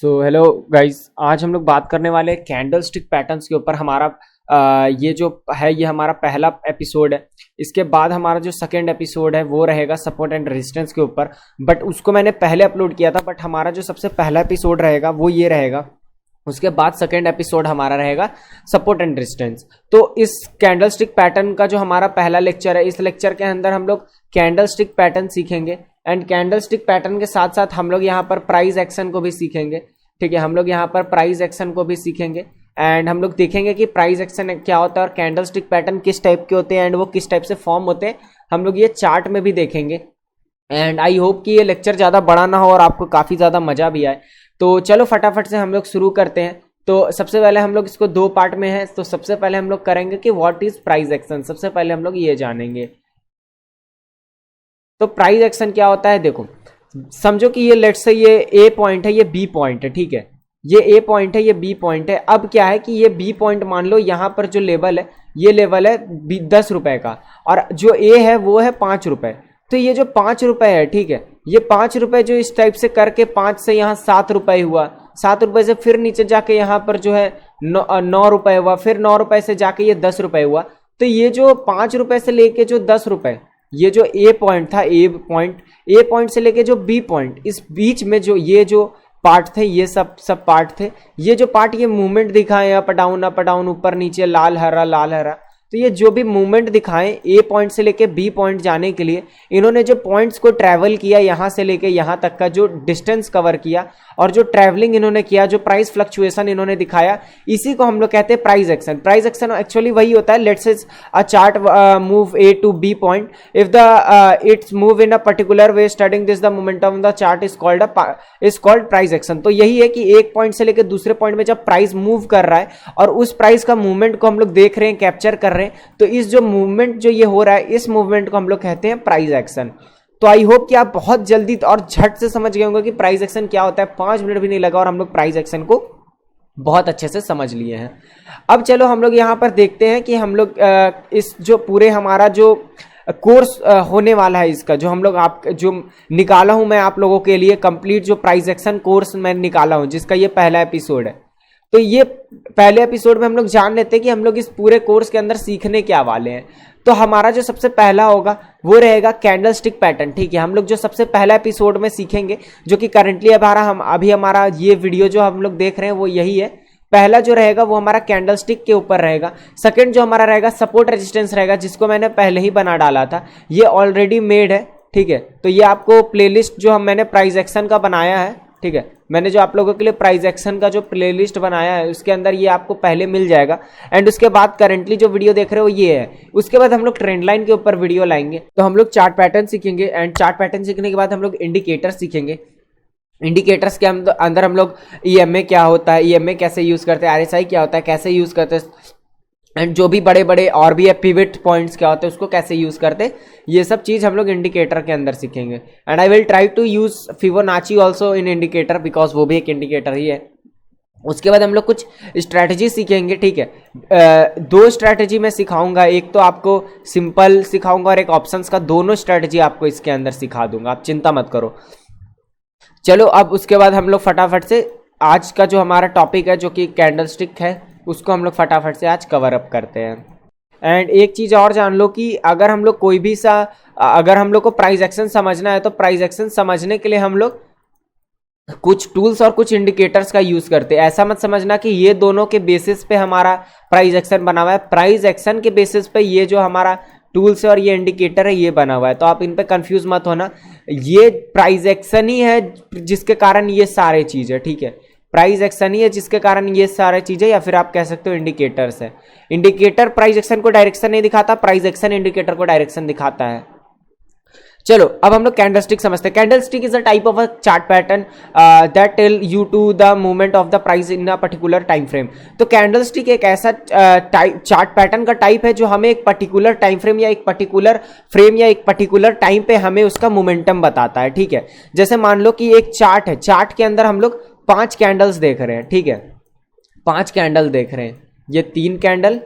तो hello guys, आज हम लोग बात करने वाले कैंडल स्टिक पैटर्न्स के ऊपर। हमारा ये जो है ये हमारा पहला एपिसोड है। इसके बाद हमारा जो सेकंड एपिसोड है वो रहेगा सपोर्ट एंड रेजिस्टेंस के ऊपर, बट उसको मैंने पहले अपलोड किया था। बट हमारा जो सबसे पहला एपिसोड रहेगा वो ये रहेगा। उसके बाद सेकंड एपिसोड हमारा रहेगा सपोर्ट एंड रेजिस्टेंस। तो इस कैंडल स्टिक पैटर्न का जो हमारा पहला लेक्चर है, इस लेक्चर के अंदर हम लोग कैंडल स्टिक पैटर्न सीखेंगे एंड कैंडल स्टिक पैटर्न के साथ साथ हम लोग यहाँ पर प्राइस एक्शन को भी सीखेंगे। ठीक है, हम लोग यहाँ पर प्राइस एक्शन को भी सीखेंगे एंड हम लोग देखेंगे कि प्राइस एक्शन क्या होता है और कैंडल स्टिक पैटर्न किस टाइप के होते हैं एंड वो किस टाइप से फॉर्म होते हैं। हम लोग ये चार्ट में भी देखेंगे एंड आई होप कि ये लेक्चर ज़्यादा बड़ा ना हो और आपको काफ़ी ज़्यादा मज़ा भी आए। तो चलो फटाफट से हम लोग शुरू करते हैं। तो सबसे पहले हम लोग इसको दो पार्ट में है। तो सबसे पहले हम लोग करेंगे कि व्हाट इज प्राइस एक्शन। सबसे पहले हम लोग ये जानेंगे तो प्राइस एक्शन क्या होता है। देखो, समझो कि ये लेट्स से ये ए पॉइंट है, ये बी पॉइंट है। ठीक है, ये ए पॉइंट है, ये बी पॉइंट है। अब क्या है कि ये बी पॉइंट मान लो यहाँ पर जो लेवल है ये लेवल है 10 रुपए का और जो ए है वो है 5 रुपए। तो ये जो 5 रुपए है, ठीक है, ये 5 रुपए जो इस टाइप से करके 5 से यहाँ 7 रुपए हुआ, 7 रुपए से फिर नीचे जाके यहाँ पर जो है 9 रुपए हुआ, फिर 9 रुपए से जाके ये 10 रुपए हुआ। तो ये जो 5 रुपए से लेके जो 10 रुपए, ये जो ए पॉइंट था, ए पॉइंट से लेके जो बी पॉइंट, इस बीच में जो ये जो पार्ट थे, ये सब पार्ट थे। ये जो पार्ट ये मूवमेंट दिखाए अप डाउन ऊपर नीचे लाल हरा। तो ये जो भी मूवमेंट दिखाएं ए पॉइंट से लेके बी पॉइंट जाने के लिए, इन्होंने जो पॉइंट्स को ट्रैवल किया यहाँ से लेके यहाँ तक का जो डिस्टेंस कवर किया और जो ट्रैवलिंग इन्होंने किया, जो प्राइस फ्लक्चुएशन इन्होंने दिखाया, इसी को हम लोग कहते हैं price action. Price action actually वही होता है, let's say a chart move A to B point, if the it's move in a particular way, studying this the momentum of the chart is called price action. तो यही है कि एक point से लेकर दूसरे पॉइंट में जब प्राइस मूव कर रहा है और उस प्राइस का मूवमेंट को हम लोग देख रहे हैं, कैप्चर कर रहे हैं, तो इस जो मूवमेंट जो ये हो रहा है, इस मूवमेंट को हम लोग कहते हैं प्राइस एक्शन। तो आई होप कि आप बहुत जल्दी और झट से समझ गए होंगे कि प्राइस एक्शन क्या होता है। 5 मिनट भी नहीं लगा और हम लोग प्राइस एक्शन को बहुत अच्छे से समझ लिए हैं। अब चलो हम लोग यहां पर देखते हैं कि हम लोग इस जो पूरे हमारा जो कोर्स होने वाला है, इसका जो हम लोग जो निकाला हूं मैं आप लोगों के लिए कंप्लीट जो प्राइस एक्शन कोर्स मैं निकाला हूं, जिसका ये पहला एपिसोड है। तो ये पहले एपिसोड में हम लोग जान लेते हैं कि हम लोग इस पूरे कोर्स के अंदर सीखने क्या वाले हैं। तो हमारा जो सबसे पहला होगा वो रहेगा कैंडल स्टिक पैटर्न। ठीक है, हम लोग जो सबसे पहला एपिसोड में सीखेंगे, जो कि करंटली अभी हमारा ये वीडियो जो हम लोग देख रहे हैं वो यही है। पहला जो रहेगा वो हमारा कैंडल स्टिक के ऊपर रहेगा। सेकंड जो हमारा रहेगा सपोर्ट रेजिस्टेंस रहेगा, जिसको मैंने पहले ही बना डाला था, ये ऑलरेडी मेड है। ठीक है, तो ये आपको प्लेलिस्ट जो मैंने प्राइस एक्शन का बनाया है, ठीक है, मैंने जो आप लोगों के लिए प्राइस एक्शन का जो प्लेलिस्ट बनाया है उसके अंदर ये आपको पहले मिल जाएगा। एंड उसके बाद करंटली जो वीडियो देख रहे हो ये है। उसके बाद हम लोग ट्रेंड लाइन के ऊपर वीडियो लाएंगे। तो हम लोग चार्ट पैटर्न सीखेंगे एंड चार्ट पैटर्न सीखने के बाद हम लोग इंडिकेटर सीखेंगे। इंडिकेटर्स के अंदर हम लोग ईएमए क्या होता है, ईएमए कैसे यूज करते हैं, आरएसआई क्या होता है, कैसे यूज करते हैं, एंड जो भी बड़े बड़े और भी पिवट पॉइंट्स क्या होते हैं उसको कैसे यूज करते हैं, ये सब चीज हम लोग इंडिकेटर के अंदर सीखेंगे। And I will try to use Fibonacci also in indicator, because वो भी एक इंडिकेटर ही है। उसके बाद हम लोग कुछ स्ट्रैटेजी सीखेंगे। ठीक है, 2 स्ट्रैटेजी मैं सिखाऊंगा, एक तो आपको सिंपल सिखाऊंगा और एक ऑप्शंस का। दोनों स्ट्रैटेजी आपको इसके अंदर सिखा दूंगा, आप चिंता मत करो। चलो अब उसके बाद हम लोग फटाफट से आज का जो हमारा टॉपिक है, जो कि कैंडल स्टिक है, उसको हम लोग फटाफट से आज कवर अप करते हैं। एंड एक चीज़ और जान लो कि अगर हम लोग अगर हम लोग को प्राइस एक्शन समझना है, तो प्राइस एक्शन समझने के लिए हम लोग कुछ टूल्स और कुछ इंडिकेटर्स का यूज करते हैं। ऐसा मत समझना कि ये दोनों के बेसिस पे हमारा प्राइस एक्शन बना हुआ है। प्राइस एक्शन के बेसिस पे ये जो हमारा टूल्स है और ये इंडिकेटर है ये बना हुआ है, तो आप इन पे कंफ्यूज मत होना। ये प्राइस एक्शन ही है जिसके कारण ये सारे चीज है। ठीक है, प्राइस एक्शन ही है जिसके कारण ये सारे चीजें, या फिर आप कह सकते हो इंडिकेटर्स है। इंडिकेटर प्राइस एक्शन को डायरेक्शन नहीं दिखाता, प्राइस एक्शन इंडिकेटर को डायरेक्शन दिखाता है। चलो अब हम लोग कैंडलस्टिक समझते हैं। Candlestick is a type of a chart pattern that tell you to the movement of the price in a particular time frame. तो कैंडलस्टिक एक ऐसा चार्ट पैटर्न का टाइप है जो हमें एक पर्टिकुलर टाइम फ्रेम या एक पर्टिकुलर फ्रेम या एक पर्टिकुलर टाइम पे हमें उसका मोमेंटम बताता है। ठीक है, जैसे मान लो कि एक चार्ट है, चार्ट के अंदर हम लोग 5 कैंडल्स देख रहे हैं। ठीक है, 5 कैंडल देख रहे हैं, ये 3 कैंडल,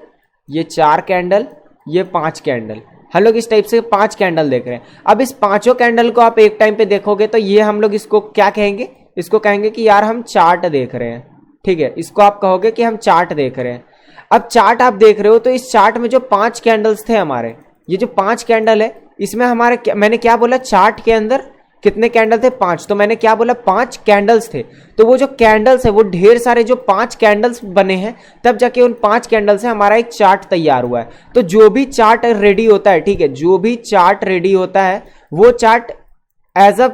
ये 4 कैंडल, ये 5 कैंडल। हम लोग इस टाइप से 5 कैंडल देख रहे हैं। अब इस 5 कैंडल को आप एक टाइम पे देखोगे तो ये हम लोग इसको क्या कहेंगे, इसको कहेंगे कि यार हम चार्ट देख रहे हैं, ठीक है, इसको आप कहोगे कि हम चार्ट देख रहे हैं। अब चार्ट आप देख रहे हो तो इस चार्ट में जो 5 कैंडल्स थे हमारे, ये जो 5 कैंडल है इसमें हमारे मैंने क्या बोला, चार्ट के अंदर कितने कैंडल थे, 5, तो मैंने क्या बोला 5 कैंडल्स थे। तो वो जो कैंडल्स है वो ढेर सारे जो 5 कैंडल्स बने हैं तब जाके उन 5 कैंडल से हमारा एक चार्ट तैयार हुआ है। तो जो भी चार्ट रेडी होता है, ठीक है, जो भी चार्ट रेडी होता है वो chart as a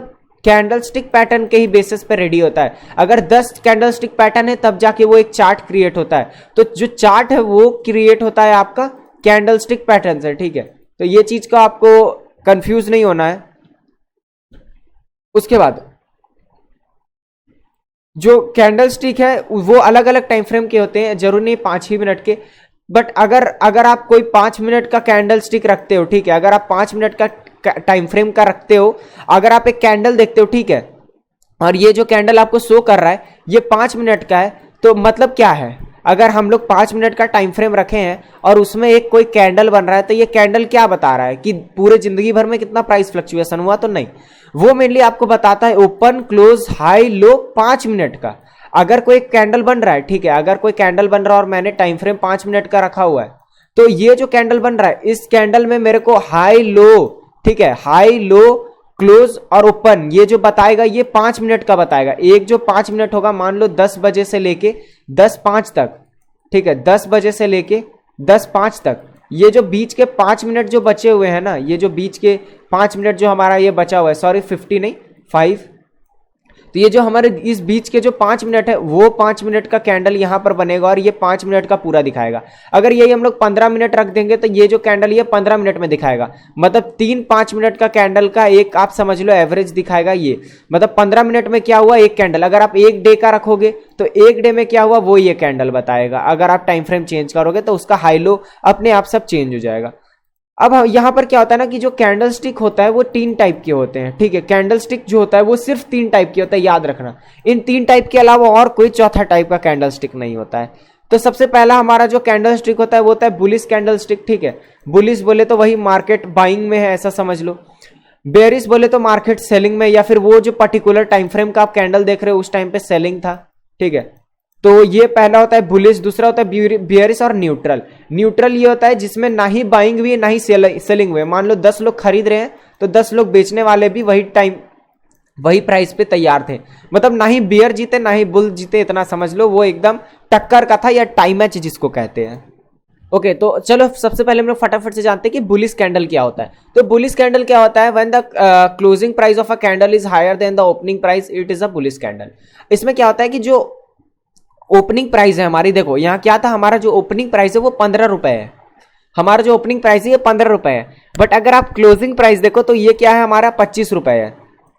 candlestick pattern के ही बेसिस पे रेडी होता है। अगर 10 कैंडल स्टिक पैटर्न है तब जाके वो एक चार्ट क्रिएट होता है। तो जो चार्ट है वो क्रिएट होता है आपका कैंडल स्टिक पैटर्न से, ठीक है। तो ये चीज का आपको कंफ्यूज नहीं होना है। उसके बाद जो कैंडल स्टिक है वो अलग अलग टाइम फ्रेम के होते हैं, जरूर नहीं 5 ही मिनट के। बट अगर आप कोई 5 मिनट का कैंडल स्टिक रखते हो, ठीक है, अगर आप 5 मिनट का टाइम फ्रेम का रखते हो, अगर आप एक कैंडल देखते हो, ठीक है, और ये जो कैंडल आपको शो कर रहा है ये 5 मिनट का है, तो मतलब क्या है, अगर हम लोग 5 मिनट का टाइम फ्रेम रखे हैं और उसमें एक कोई कैंडल बन रहा है, तो ये कैंडल क्या बता रहा है कि पूरे जिंदगी भर में कितना प्राइस फ्लक्चुएशन हुआ, तो नहीं, वो मेनली आपको बताता है open close high low 5 minute का। अगर कोई कैंडल बन रहा है, ठीक है, अगर कोई कैंडल बन रहा है और मैंने टाइम फ्रेम 5 मिनट का रखा हुआ है, तो ये जो कैंडल बन रहा है इस कैंडल में मेरे को हाई लो, ठीक है, हाई लो क्लोज और ओपन ये जो बताएगा ये 5 मिनट का बताएगा। एक जो 5 मिनट होगा, मान लो 10 बजे से लेके 10:05 तक, ठीक है, 10 बजे से लेके 10:05 तक, ये जो बीच के 5 मिनट जो बचे हुए हैं ना, ये जो बीच के 5 मिनट जो हमारा ये बचा हुआ है, सॉरी 50 नहीं 5, तो ये जो हमारे इस बीच के जो 5 मिनट है वो 5 मिनट का कैंडल यहां पर बनेगा और ये 5 मिनट का पूरा दिखाएगा। अगर यही हम लोग 15 मिनट रख देंगे तो ये जो कैंडल ये 15 मिनट में दिखाएगा, मतलब 3-5 मिनट का कैंडल का एक आप समझ लो एवरेज दिखाएगा ये, मतलब 15 मिनट में क्या हुआ एक कैंडल। अगर आप एक डे का रखोगे तो एक डे में क्या हुआ वो ये कैंडल बताएगा। अगर आप टाइम फ्रेम चेंज करोगे तो उसका हाई लो अपने आप सब चेंज हो जाएगा। अब यहां पर क्या होता है ना कि जो कैंडल स्टिक होता है वो 3 टाइप के होते हैं, ठीक है, कैंडल स्टिक जो होता है वो सिर्फ 3 टाइप के होता है, याद रखना। इन 3 टाइप के अलावा और कोई चौथा टाइप का कैंडल स्टिक नहीं होता है। तो सबसे पहला हमारा जो कैंडल स्टिक होता है वो होता है बुलिश कैंडल स्टिक, ठीक है। बुलिश बोले तो वही मार्केट बाइंग में है ऐसा समझ लो, बेरिश बोले तो मार्केट सेलिंग में, या फिर वो जो पर्टिकुलर टाइम फ्रेम का आप कैंडल देख रहे हो उस टाइम पे सेलिंग था, ठीक है। तो ये पहला होता है बुलिश, दूसरा होता है बियरिश और न्यूट्रल। न्यूट्रल ये होता है जिसमें ना ही बाइंग हुई है ना ही सेलिंग हुई है। मान लो 10 लोग खरीद रहे हैं तो 10 लोग बेचने वाले भी वही प्राइस पे तैयार थे, मतलब ना ही बियर जीते ना ही बुल जीते, इतना समझ लो, वो एकदम टक्कर का था या टाइम मैच जिसको कहते हैं। ओके, तो चलो सबसे पहले हम लोग फटाफट से जानते हैं कि बुलिश कैंडल क्या होता है। तो बुलिश कैंडल क्या होता है, when the closing price of a candle is higher than the opening price, it is a bullish candle. इसमें क्या होता है कि जो ओपनिंग प्राइस है हमारी, देखो यहाँ क्या था, हमारा जो ओपनिंग प्राइस है वो 15 रुपए है, हमारा जो ओपनिंग प्राइस है ये 15 रुपए है। बट अगर आप क्लोजिंग प्राइस देखो तो ये क्या है, हमारा 25 रुपए है,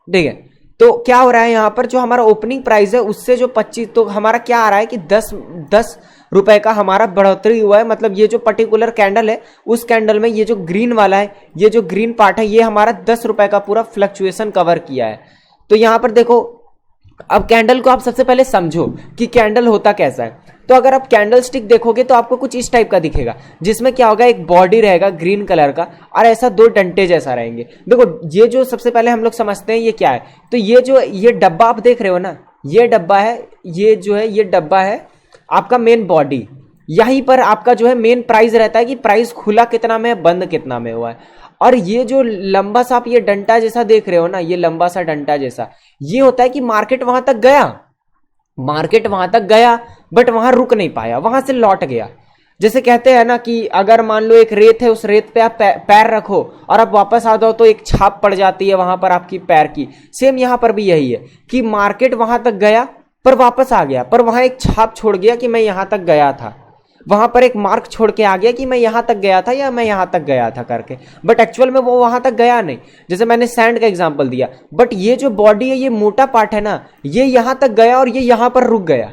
ठीक है। तो क्या हो रहा है यहाँ पर, जो हमारा ओपनिंग प्राइस है उससे जो 25, तो हमारा क्या आ रहा है कि 10 रुपए का हमारा बढ़ोतरी हुआ है। मतलब ये जो पर्टिकुलर कैंडल है उस कैंडल में ये जो ग्रीन वाला है, ये जो ग्रीन पार्ट है, ये हमारा 10 रुपए का पूरा फ्लक्चुएशन कवर किया है। तो यहाँ पर देखो, अब कैंडल को आप सबसे पहले समझो कि कैंडल होता कैसा है। तो अगर आप कैंडल स्टिक देखोगे तो आपको कुछ इस टाइप का दिखेगा, जिसमें क्या होगा, एक बॉडी रहेगा ग्रीन कलर का और ऐसा 2 डंटे जैसा रहेंगे। देखो ये जो सबसे पहले हम लोग समझते हैं ये क्या है, तो ये डब्बा आप देख रहे हो ना, ये डब्बा है, ये जो है ये डब्बा है आपका मेन बॉडी। यहीं पर आपका जो है मेन प्राइस रहता है कि प्राइस खुला कितना में, बंद कितना में हुआ है। और ये जो लंबा सा आप ये डंटा जैसा देख रहे हो ना, ये लंबा सा डंटा जैसा, ये होता है कि मार्केट वहां तक गया बट वहां रुक नहीं पाया, वहां से लौट गया। जैसे कहते हैं ना कि अगर मान लो एक रेत है, उस रेत पे आप पैर रखो और आप वापस आ जाओ तो एक छाप पड़ जाती है वहां पर आपकी पैर की। सेम यहां पर भी यही है कि मार्केट वहां तक गया पर वापस आ गया, पर वहां एक छाप छोड़ गया कि मैं यहां तक गया था, वहां पर एक मार्क छोड़ के आ गया कि मैं यहां तक गया था या मैं यहां तक गया था करके, बट एक्चुअल में वो वहां तक गया नहीं। जैसे मैंने सैंड का एग्जांपल दिया, बट ये जो बॉडी है, ये मोटा पार्ट है ना, ये यहां तक गया और ये यहां पर रुक गया,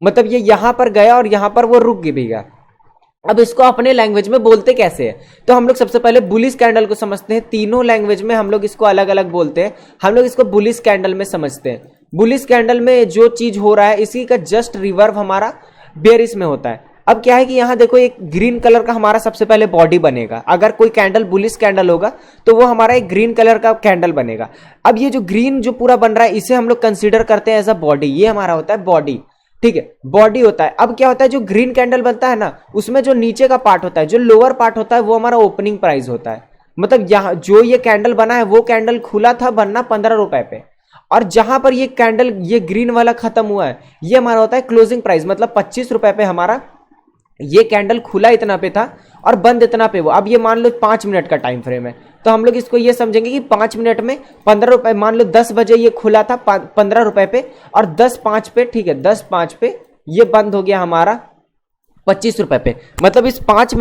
मतलब ये यहां पर गया और यहां पर वो रुक भी गया। अब इसको अपने लैंग्वेज में बोलते कैसे है, तो हम लोग सबसे पहले बुलिश कैंडल को समझते हैं। तीनों लैंग्वेज में हम लोग इसको अलग अलग बोलते हैं, हम लोग इसको बुलिश कैंडल में समझते हैं। बुलिश कैंडल में जो चीज हो रहा है इसी का जस्ट रिवर्व हमारा बेरिश में होता है। अब क्या है कि यहाँ देखो एक ग्रीन कलर का हमारा सबसे पहले बॉडी बनेगा। अगर कोई कैंडल बुलिश कैंडल होगा तो वो हमारा एक ग्रीन कलर का कैंडल बनेगा। अब ये जो ग्रीन जो पूरा बन रहा है इसे हम लोग कंसीडर करते हैं एज अ बॉडी। ये हमारा होता है बॉडी, ठीक है, बॉडी होता है। अब क्या होता है, जो ग्रीन कैंडल बनता है ना, उसमें जो नीचे का पार्ट होता है, जो लोअर पार्ट होता है, वो हमारा ओपनिंग प्राइस होता है। मतलब यहाँ जो ये कैंडल बना है वो कैंडल खुला था बनना 15 रुपए पे, और जहां पर ये कैंडल ये ग्रीन वाला खत्म हुआ है ये हमारा होता है क्लोजिंग प्राइस। मतलब 25 रुपए पे हमारा ये कैंडल खुला इतना पे था और बंद इतना पे वो। अब ये मान लो 5 मिनट का टाइम फ्रेम है, तो हम लोग इसको ये समझेंगे कि 5 मिनट में 15 रुपए। मान लो 10 बजे ये खुला था 15 रुपए पे, और 10:05 पे, ठीक है, 10:05 पे ये बंद हो गया हमारा 25 रुपए पे। मतलब इस 5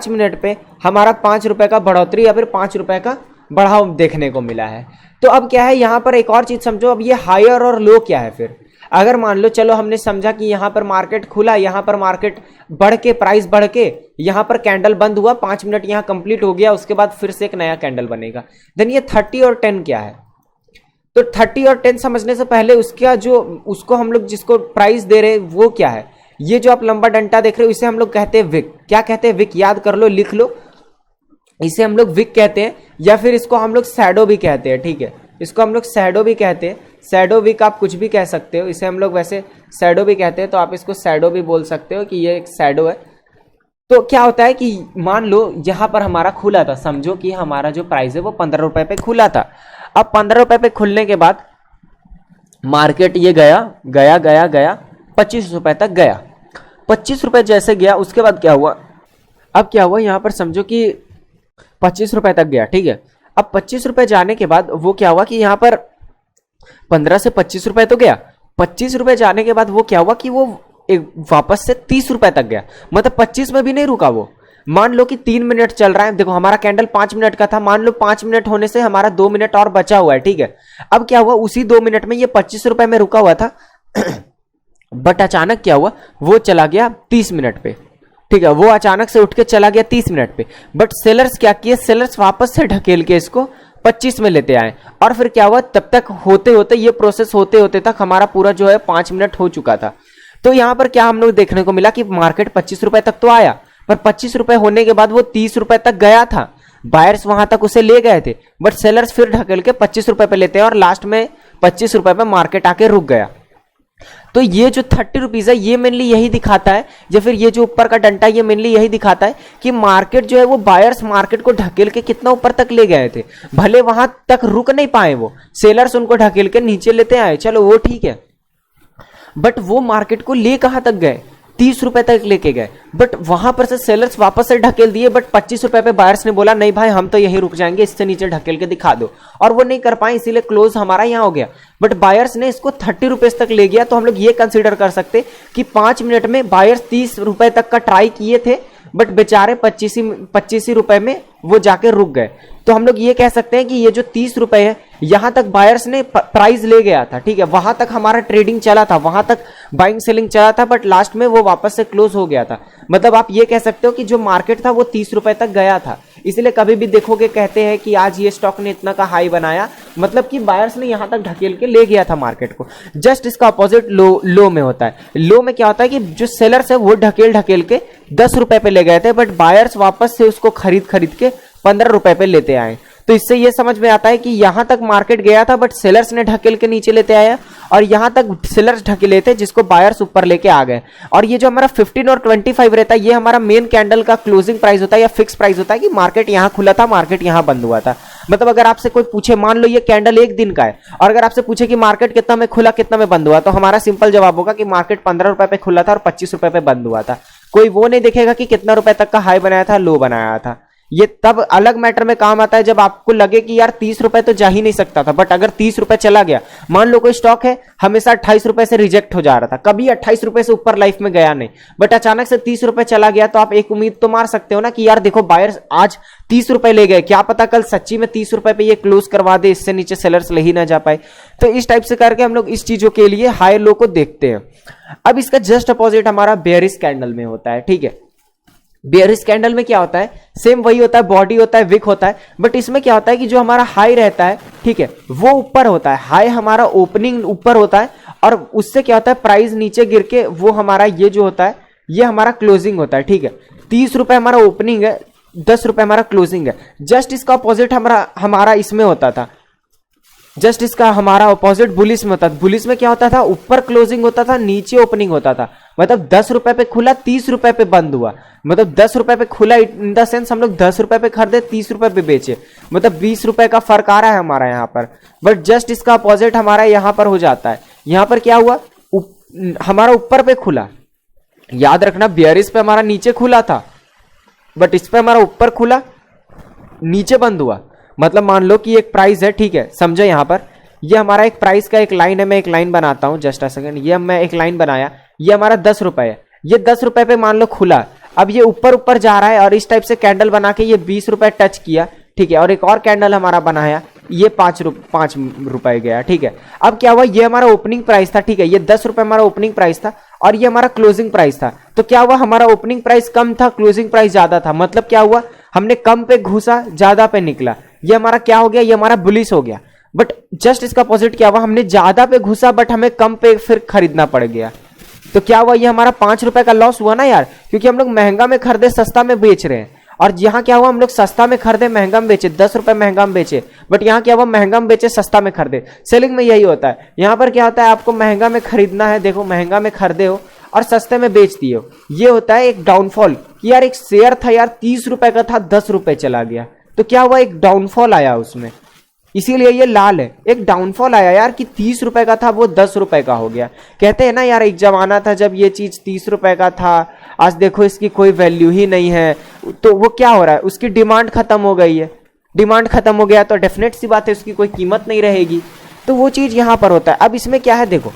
मिनट पे हमारा 5 रुपए का बढ़ोतरी या फिर 5 रुपए का बढ़ाव देखने को मिला है। तो अब क्या है, यहाँ पर एक और चीज समझो। अब ये हायर और लो क्या है फिर। अगर मान लो चलो हमने समझा कि यहाँ पर मार्केट खुला, यहाँ पर मार्केट बढ़ के प्राइस बढ़ के यहाँ पर कैंडल बंद हुआ, 5 मिनट यहाँ कंप्लीट हो गया, उसके बाद फिर से एक नया कैंडल बनेगा। देन ये 30 और 10 क्या है। तो 30 और 10 समझने से पहले उसका जो उसको हम लोग जिसको प्राइस दे रहे हैं वो क्या है। ये जो आप लंबा डंडा देख रहे हो इसे हम लोग कहते हैं विक। क्या कहते हैं? विक। याद कर लो, लिख लो, इसे हम लोग विक कहते हैं, या फिर इसको हम लोग शैडो भी कहते हैं। ठीक है, इसको हम लोग शैडो भी कहते हैं। शैडो विक आप कुछ भी कह सकते हो, इसे हम लोग वैसे शैडो भी कहते हैं, तो आप इसको शैडो भी बोल सकते हो कि ये एक शैडो है। तो क्या होता है कि मान लो यहाँ पर हमारा खुला था, समझो कि हमारा जो प्राइस है वो 15 रुपए पे खुला था। अब 15 रुपए पे खुलने के बाद मार्केट ये गया 25 रुपए तक गया। 25 रुपए जैसे गया उसके बाद क्या हुआ, अब क्या हुआ यहाँ पर समझो कि 25 रुपए तक गया। ठीक है, अब 25 रुपए जाने के बाद वो क्या हुआ कि यहाँ पर 15 से 25 रुपए तो गया। 25 रुपए जाने के बाद वो क्या हुआ कि वो एक वापस से 30 रुपए तक गया। मतलब 25 में भी नहीं रुका वो। मान लो कि 3 मिनट चल रहा है, देखो हमारा कैंडल 5 मिनट का था, मान लो 5 मिनट होने से हमारा 2 मिनट और बचा हुआ है। ठीक है, अब क्या हुआ, उसी 2 मिनट में ये 25 रुपए में रुका हुआ था बट अचानक क्या हुआ, वो चला गया 30 मिनट पे। ठीक है, वो अचानक से उठ के चला गया 30 मिनट पे। बट सेलर्स क्या किए, सेलर्स वापस से ढकेल के इसको 25 में लेते आए, और फिर क्या हुआ, तब तक होते होते ये प्रोसेस होते होते तक हमारा पूरा जो है 5 मिनट हो चुका था। तो यहां पर क्या हम लोग देखने को मिला कि मार्केट 25 रुपए तक तो आया, पर 25 रुपए होने के बाद वो 30 रुपए तक गया था। बायर्स वहां तक उसे ले गए थे, बट सेलर्स फिर ढकेल के 25 रुपए पे लेते हैं, और लास्ट में 25 रुपए पे मार्केट आके रुक गया। तो ये जो 30 रुपीज है ये मेनली यही दिखाता है, या फिर ये जो ऊपर का डंडा ये मेनली यही दिखाता है कि मार्केट जो है वो बायर्स मार्केट को ढकेल के कितना ऊपर तक ले गए थे। भले वहां तक रुक नहीं पाए, वो सेलर्स उनको ढकेल के नीचे लेते आए, चलो वो ठीक है, बट वो मार्केट को ले कहां तक गए, 30 रुपए तक लेके गए। बट वहां पर से सेलर्स वापस से ढकेल दिए, बट 25 रुपए पे बायर्स ने बोला नहीं भाई हम तो यही रुक जाएंगे, इससे नीचे ढकेल के दिखा दो, और वो नहीं कर पाए, इसीलिए क्लोज हमारा यहां हो गया। बट बायर्स ने इसको 30 रुपीज तक ले गया। तो हम लोग ये कंसीडर कर सकते कि 5 मिनट में बायर्स 30 रुपए तक का ट्राई किए थे, बट बेचारे 25 रुपए में वो जाके रुक गए। तो हम लोग ये कह सकते हैं कि ये जो 30 रुपए है यहां तक बायर्स ने प्राइस ले गया था। ठीक है, वहां तक हमारा ट्रेडिंग चला था, वहां तक बाइंग सेलिंग चला था, बट लास्ट में वो वापस से क्लोज हो गया था। मतलब आप ये कह सकते हो कि जो मार्केट था वो 30 रुपए तक गया था। इसलिए कभी भी देखोगे कहते हैं कि आज ये स्टॉक ने इतना का हाई बनाया, मतलब कि बायर्स ने यहां तक ढकेल के ले गया था मार्केट को। जस्ट इसका अपोजिट लो में होता है। लो में क्या होता है कि जो सेलर्स है वो ढकेल के 10 रुपए पे ले गए थे, बट बायर्स वापस से उसको खरीद के 15 रुपए पे लेते आए। तो इससे ये समझ में आता है कि यहां तक मार्केट गया था बट सेलर्स ने ढकेल के नीचे लेते आया, और यहां तक सेलर्स ढकेले थे जिसको बायर्स ऊपर लेके आ गए। और ये जो हमारा 15 और 25 रहता है ये हमारा मेन कैंडल का क्लोजिंग प्राइस होता है या फिक्स प्राइस होता है कि मार्केट यहां खुला था, मार्केट यहां बंद हुआ था। मतलब अगर आपसे कोई पूछे, मान लो ये कैंडल 1 दिन का है, और अगर आपसे पूछे कि मार्केट कितना में खुला कितना में बंद हुआ, तो हमारा सिंपल जवाब होगा कि मार्केट 15 रुपए पे खुला था और 25 रुपए पे बंद हुआ था। कोई वो नहीं देखेगा कि कितना रुपए तक का हाई बनाया था, लो बनाया था। ये तब अलग मैटर में काम आता है जब आपको लगे कि यार 30 रुपए तो जा ही नहीं सकता था, बट अगर 30 रुपए चला गया, मान लो कोई स्टॉक है हमेशा 28 रुपए से रिजेक्ट हो जा रहा था, कभी 28 रुपए से ऊपर लाइफ में गया नहीं, बट अचानक से 30 रुपए चला गया, तो आप एक उम्मीद तो मार सकते हो ना कि यार देखो बायर्स आज 30 रुपए ले गए, क्या पता कल सच्ची में 30 रुपए पे ये क्लोज करवा दे, इससे नीचे सेलर्स ले ही ना जा पाए। तो इस टाइप से करके हम लोग इस चीजों के लिए हाई लो को देखते हैं। अब इसका जस्ट अपोजिट हमारा बेयरिश कैंडल में होता है। ठीक है, बेयरिश कैंडल में क्या होता है, सेम वही होता है, बॉडी होता है, विक होता है, बट इसमें क्या होता है कि जो हमारा हाई रहता है, ठीक है, वो ऊपर होता है, हाई हमारा ओपनिंग ऊपर होता है, और उससे क्या होता है प्राइस नीचे गिर के वो हमारा ये जो होता है ये हमारा क्लोजिंग होता है, ठीक है। 30 रुपए हमारा ओपनिंग है, 10 रुपए हमारा क्लोजिंग है। जस्ट इसका अपोजिट हमारा इसमें होता था, जस्ट इसका हमारा अपोजिट बुलिस में होता था। बुलिस में क्या होता था, ऊपर क्लोजिंग होता था, नीचे ओपनिंग होता था। मतलब 10 रुपए पे खुला, 30 रुपए पे बंद हुआ। मतलब 10 रुपए पे खुला इन द सेंस हम लोग 10 रुपए पे खरीदे, 30 रुपए पे बेचे, मतलब 20 रुपए का फर्क आ रहा है हमारा यहाँ पर। बट जस्ट इसका अपोजिट हमारा यहाँ पर हो जाता है। यहाँ पर क्या हुआ, हमारा ऊपर पे खुला, याद रखना बियरिश पे हमारा नीचे खुला था, बट इस पे हमारा ऊपर खुला, नीचे बंद हुआ। मतलब मान लो कि एक प्राइस है, ठीक है, समझो यहाँ पर ये हमारा एक प्राइस का एक लाइन है। मैं एक लाइन बनाता हूँ, जस्ट अ सेकंड। ये मैं एक लाइन बनाया, ये हमारा 10 रुपए है। ये 10 रुपए पे मान लो खुला, अब ये ऊपर ऊपर जा रहा है और इस टाइप से कैंडल बना के ये 20 रुपए टच किया, ठीक है। और एक और कैंडल हमारा बनाया, ये 5 रुपए गया, ठीक है। अब क्या हुआ, ये हमारा ओपनिंग प्राइस था, ठीक है। ये 10 रुपए हमारा ओपनिंग प्राइस था और ये हमारा क्लोजिंग प्राइस था। तो क्या हुआ, हमारा ओपनिंग प्राइस कम था, क्लोजिंग प्राइस ज्यादा था। मतलब क्या हुआ, हमने कम पे घुसा, ज्यादा पे निकला। ये हमारा क्या हो गया, ये हमारा बुलिश हो गया। बट जस्ट इसका अपोजिट क्या हुआ, हमने ज्यादा पे घुसा बट हमें कम पे फिर खरीदना पड़ गया। तो क्या हुआ, ये हमारा 5 रुपए का लॉस हुआ ना यार, क्योंकि हम लोग महंगा में खरीदे, सस्ता में बेच रहे हैं। और यहाँ क्या हुआ, हम लोग सस्ता में खरीदे, महंगा में बेचे, 10 रुपए महंगा में बेचे। बट यहाँ क्या हुआ, महंगा में बेचे, सस्ता में खरीदे। सेलिंग में यही होता है। यहाँ पर क्या होता है, आपको महंगा में खरीदना है, देखो महंगा में खरीदे हो और सस्ते में बेच दिए हो। ये होता है एक डाउनफॉल कि यार एक शेयर था यार 30 रुपए का था, 10 रुपए चला गया। तो क्या हुआ, एक डाउनफॉल आया उसमें, इसीलिए ये लाल है। एक डाउनफॉल आया यार कि 30 रुपए का था वो 10 रुपए का हो गया। कहते हैं ना यार, एक जमाना था जब ये चीज 30 रुपए का था, आज देखो इसकी कोई वैल्यू ही नहीं है। तो वो क्या हो रहा है, उसकी डिमांड खत्म हो गई है। डिमांड खत्म हो गया तो डेफिनेट सी बात है उसकी कोई कीमत नहीं रहेगी। तो वो चीज यहां पर होता है। अब इसमें क्या है, देखो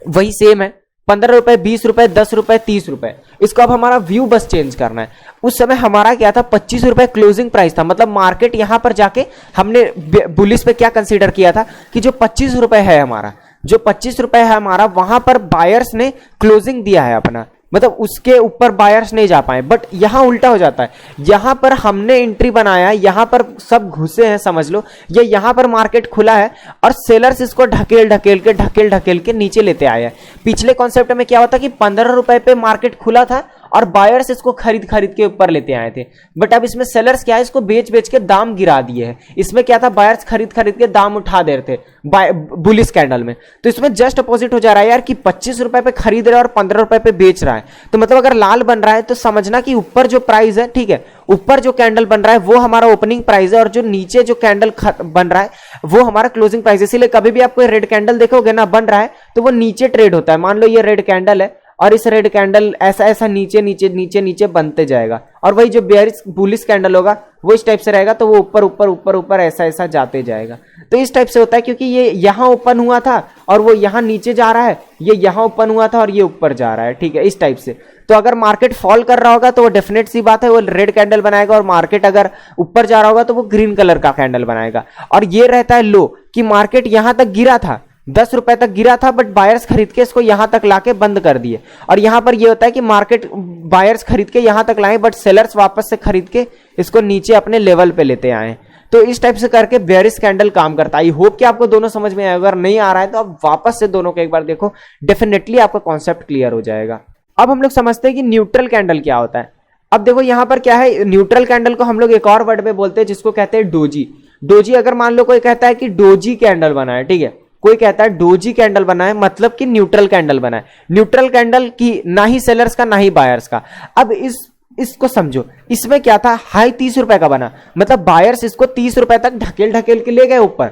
वही सेम है, 15 रुपए, 20 रुपए, 10 रुपए, 30 रुपए। इसको अब हमारा व्यू बस चेंज करना है। उस समय हमारा क्या था, 25 रुपए क्लोजिंग प्राइस था। मतलब मार्केट यहां पर जाके हमने बुलिश पे क्या कंसीडर किया था कि जो 25 रुपए है हमारा, जो 25 रुपए है हमारा, वहां पर बायर्स ने क्लोजिंग दिया है अपना, मतलब उसके ऊपर बायर्स नहीं जा पाए। बट यहां उल्टा हो जाता है, यहां पर हमने एंट्री बनाया, यहां पर सब घुसे हैं, समझ लो ये यहां पर मार्केट खुला है और सेलर्स इसको ढकेल ढकेल के नीचे लेते आए हैं। पिछले कॉन्सेप्ट में क्या होता कि 15 रुपए पे मार्केट खुला था और बायर्स इसको खरीद के ऊपर लेते आए थे। बट अब इसमें सेलर्स क्या है, इसको बेच के दाम गिरा दिए हैं। इसमें क्या था, बायर्स खरीद के दाम उठा दे रहे थे बुलिश कैंडल में। तो इसमें जस्ट अपोजिट हो जा रहा है यार कि 25 रुपए पे खरीद रहा है और 15 रुपए पे बेच रहा है। तो मतलब अगर लाल बन रहा है तो समझना कि ऊपर जो प्राइस है, ठीक है, ऊपर जो कैंडल बन रहा है वो हमारा ओपनिंग प्राइस है और जो नीचे जो कैंडल बन रहा है वो हमारा क्लोजिंग प्राइस है। इसीलिए कभी भी आपको रेड कैंडल देखोगे ना बन रहा है तो वो नीचे ट्रेड होता है। मान लो ये रेड कैंडल है और इस रेड कैंडल ऐसा नीचे बनते जाएगा, और वही जो बेयरिश बुलिश कैंडल होगा वो इस टाइप से रहेगा, तो वो ऊपर ऐसा जाते जाएगा। तो इस टाइप से होता है, क्योंकि ये यहां ओपन हुआ था और वो यहां नीचे जा रहा है, ये यहां ओपन हुआ था और ये ऊपर जा रहा है, ठीक है, इस टाइप से। तो अगर मार्केट फॉल कर रहा होगा तो वो डेफिनेट सी बात है वो रेड कैंडल बनाएगा, और मार्केट अगर ऊपर जा रहा होगा तो वो ग्रीन कलर का कैंडल बनाएगा। और ये रहता है लो कि मार्केट यहां तक गिरा था, 10 रुपए तक गिरा था, बट बायर्स खरीद के इसको यहां तक लाके बंद कर दिए। और यहां पर ये होता है कि मार्केट बायर्स खरीद के यहां तक लाए, बट सेलर्स वापस से खरीद के इसको नीचे अपने लेवल पे लेते आए। तो इस टाइप से करके बेयरिश कैंडल काम करता है। आई होप कि आपको दोनों समझ में आए। अगर नहीं आ रहा है तो आप वापस से दोनों को एक बार देखो, डेफिनेटली आपका कॉन्सेप्ट क्लियर हो जाएगा। अब हम लोग समझते हैं कि न्यूट्रल कैंडल क्या होता है। अब देखो यहां पर क्या है, न्यूट्रल कैंडल को हम लोग एक और वर्ड में बोलते हैं जिसको कहते हैं डोजी। डोजी, अगर मान लो कोई कहता है कि डोजी कैंडल बना है, ठीक है, कोई कहता है डोजी कैंडल बना है, मतलब कि न्यूट्रल कैंडल बना है। न्यूट्रल कैंडल की ना ही सेलर्स का ना ही बायर्स का। अब इसको समझो, इसमें क्या था, हाई 30 रुपए का बना, मतलब बायर्स इसको 30 रुपए तक ढकेल के ले गए ऊपर,